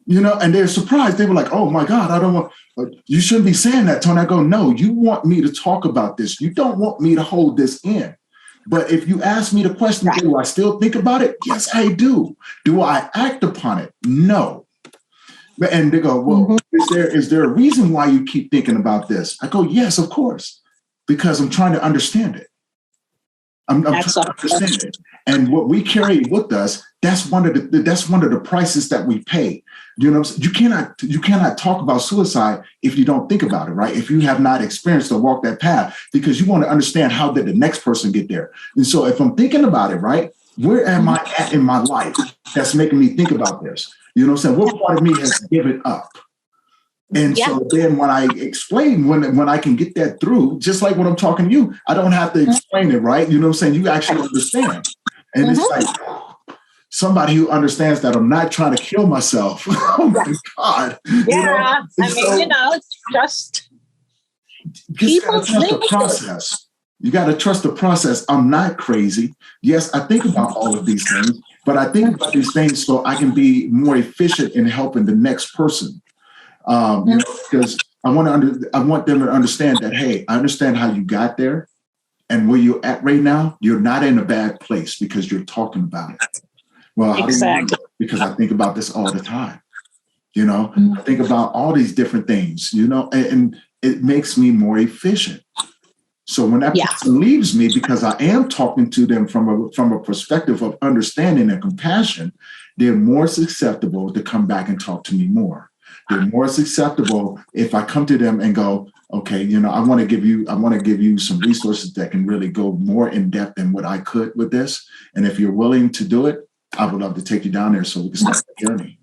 And they're surprised. They were like, oh my God, I don't want, you shouldn't be saying that, Tony. I go, no, you want me to talk about this. You don't want me to hold this in. But if you ask me the question, do I still think about it? Yes, I do. Do I act upon it? No. And they go, well, is there a reason why you keep thinking about this? I go, yes, of course, because I'm trying to understand it. I'm trying to understand it. And what we carry with us, that's one of the prices that we pay. You cannot talk about suicide if you don't think about it, right? If you have not experienced or walked that path, because you want to understand how did the next person get there. And so if I'm thinking about it, right, where am I at in my life that's making me think about this? You know what I'm saying? What part of me has given up? And so then when I explain, when I can get that through, just like when I'm talking to you, I don't have to explain it, right? You know what I'm saying? You actually understand. And it's like somebody who understands that I'm not trying to kill myself. Oh my God. Yeah. It's just people trust the process. You got to trust the process. I'm not crazy. Yes, I think about all of these things, but I think about these things so I can be more efficient in helping the next person. Because I want them to understand that, hey, I understand how you got there, and where you're at right now, you're not in a bad place because you're talking about it. Well, how do you know? Because I think about this all the time. I think about all these different things. And it makes me more efficient. So when that person leaves me, because I am talking to them from a perspective of understanding and compassion, they're more susceptible to come back and talk to me more. They're more susceptible if I come to them and go, okay, I want to give you some resources that can really go more in depth than what I could with this. And if you're willing to do it, I would love to take you down there so we can start the journey.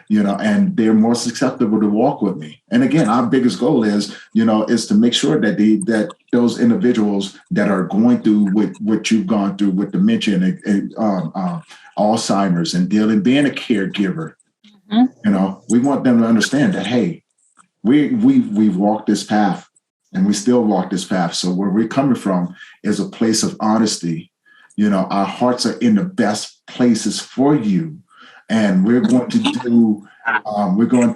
And they're more susceptible to walk with me. And again, our biggest goal is to make sure that those individuals that are going through what you've gone through with dementia and Alzheimer's and being a caregiver, we want them to understand that, hey, we've walked this path and we still walk this path. So where we're coming from is a place of honesty. Our hearts are in the best places for you. And we're going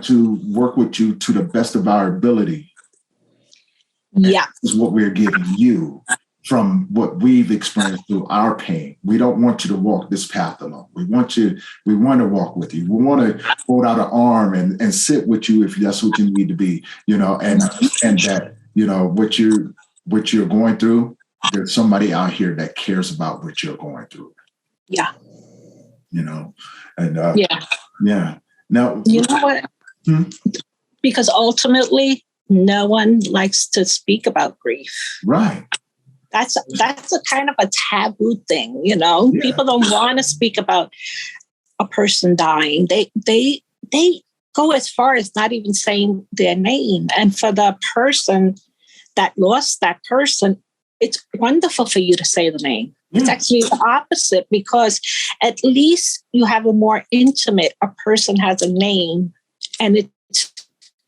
to work with you to the best of our ability. Yeah. Is what we're giving you from what we've experienced through our pain. We don't want you to walk this path alone. We want to walk with you. We want to hold out an arm and sit with you if that's what you need to be, and that, what you're going through, there's somebody out here that cares about what you're going through. Yeah. Yeah. Now, you know what? Because ultimately, no one likes to speak about grief. Right. That's a kind of a taboo thing, Yeah. People don't want to speak about a person dying. They go as far as not even saying their name. And for the person that lost that person, it's wonderful for you to say the name. It's actually the opposite, because at least you have a more intimate, a person has a name and it's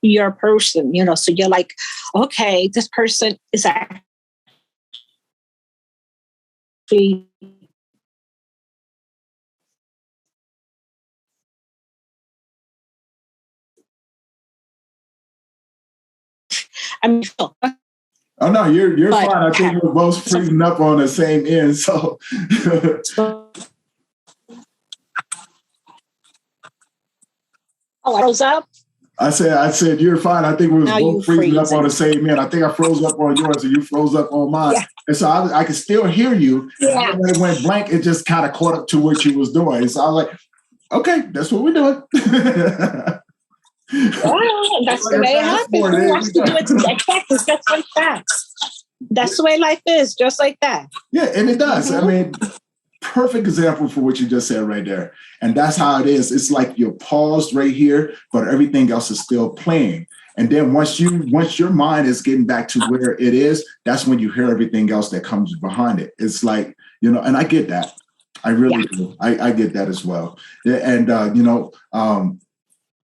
your person, so you're like, okay, this person is actually Oh no, you're fine. I think we're both freezing up on the same end. So I froze up. I said you're fine. I think we were both freezing up on the same end. I think I froze up on yours and you froze up on mine. Yeah. And so I could still hear you. Yeah. When it went blank, it just kind of caught up to what you was doing. So I was like, okay, that's what we're doing. Well, that's the way it happens. Who wants to do it exactly just like that? That's the way life is, just like that. Yeah, and it does. I mean, perfect example for what you just said right there. And that's how it is. It's like you're paused right here, but everything else is still playing. And then once your mind is getting back to where it is, that's when you hear everything else that comes behind it. It's like, and I get that. I really do. I get that as well. And,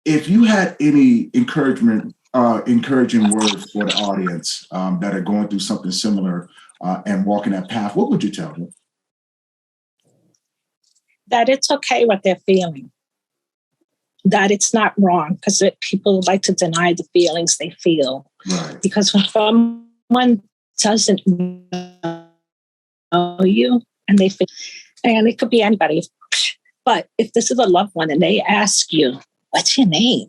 if you had any encouraging words for the audience that are going through something similar and walking that path, what would you tell them? That it's okay what they're feeling. That it's not wrong, because people like to deny the feelings they feel. Right. Because when someone doesn't know you and they feel, and it could be anybody, but if this is a loved one and they ask you, what's your name?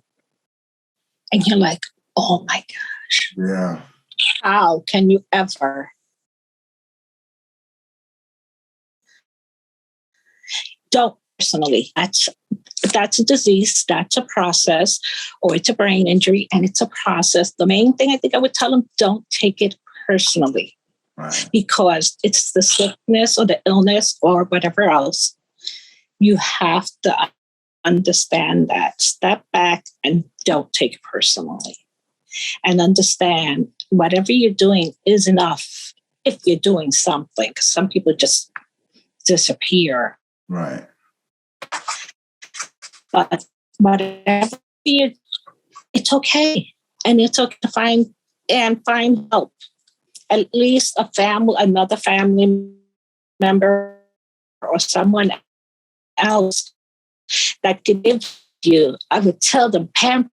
And you're like, oh my gosh. Yeah. How can you ever? Don't personally. That's a disease. That's a process, or it's a brain injury, and it's a process. The main thing I think I would tell them, don't take it personally. Right. Because it's the sickness or the illness or whatever else. You have to understand that. Step back and don't take it personally. And understand whatever you're doing is enough if you're doing something. Because some people just disappear. Right. But whatever it's okay. And it's okay to find help. At least another family member or someone else that could give you. I would tell them, Pam,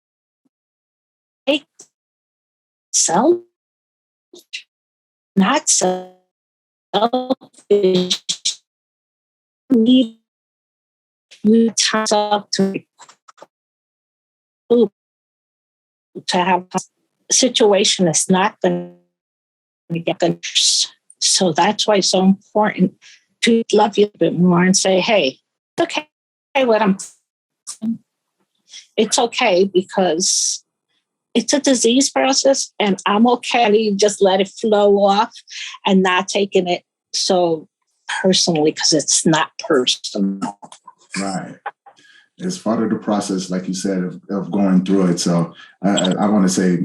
self, not selfish. Need you to have situation is not going to get good. So that's why it's so important to love you a bit more and say, hey, it's okay what I'm doing. It's okay because it's a disease process and I'm okay. Just let it flow off and not taking it so personally because it's not personal. Right. It's part of the process, like you said, of going through it. So I want to say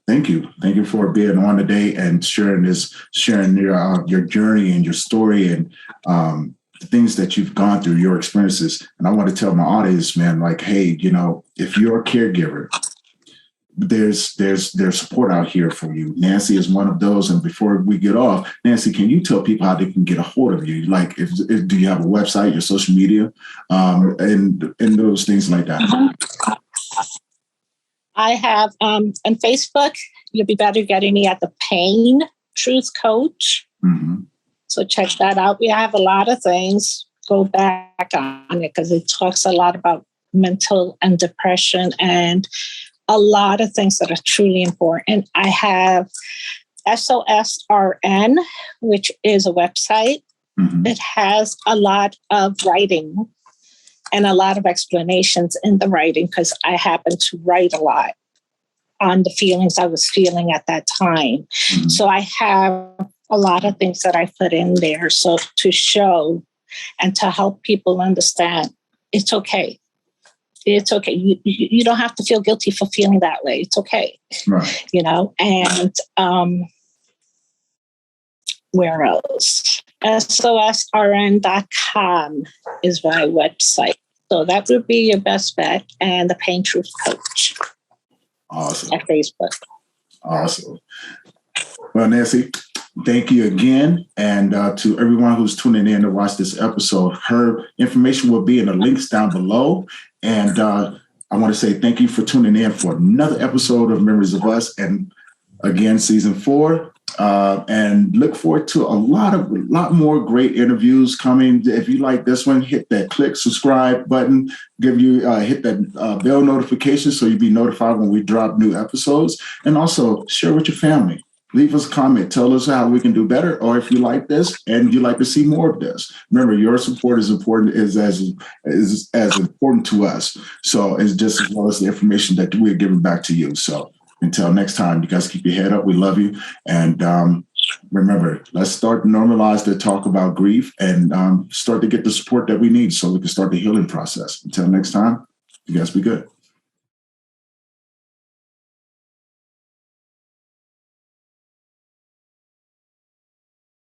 thank you. Thank you for being on today and sharing your journey and your story and the things that you've gone through, your experiences. And I want to tell my audience, man, like, hey, if you're a caregiver, there's support out here for you. Nancy is one of those. And before we get off, Nancy, can you tell people how they can get a hold of you? Like, if do you have a website, your social media, and those things like that? I have on Facebook. You'll be better getting me at the Pain Truth Coach. Mm-hmm. So check that out. We have a lot of things. Go back on it because it talks a lot about mental and depression and a lot of things that are truly important. I have SOSRN, which is a website. Mm-hmm. It has a lot of writing and a lot of explanations in the writing because I happen to write a lot on the feelings I was feeling at that time. Mm-hmm. So I have a lot of things that I put in there so to show and to help people understand it's okay. It's okay. You don't have to feel guilty for feeling that way. It's okay. Right. And where else? SOSRN.com is my website. So that would be your best bet. And the Pain Truth Coach. Awesome. At Facebook. Awesome. Well, Nancy, thank you again. And to everyone who's tuning in to watch this episode, her information will be in the links down below. And I want to say thank you for tuning in for another episode of Memories of Us. And again, season 4. And look forward to a lot more great interviews coming. If you like this one, hit that subscribe button, hit that bell notification so you'll be notified when we drop new episodes. And also share with your family. Leave us a comment. Tell us how we can do better, or if you like this and you'd like to see more of this. Remember, your support is important, is as important to us. So it's just as well as the information that we're giving back to you. So until next time, you guys keep your head up. We love you. And remember, let's start to normalize the talk about grief and start to get the support that we need so we can start the healing process. Until next time, you guys be good.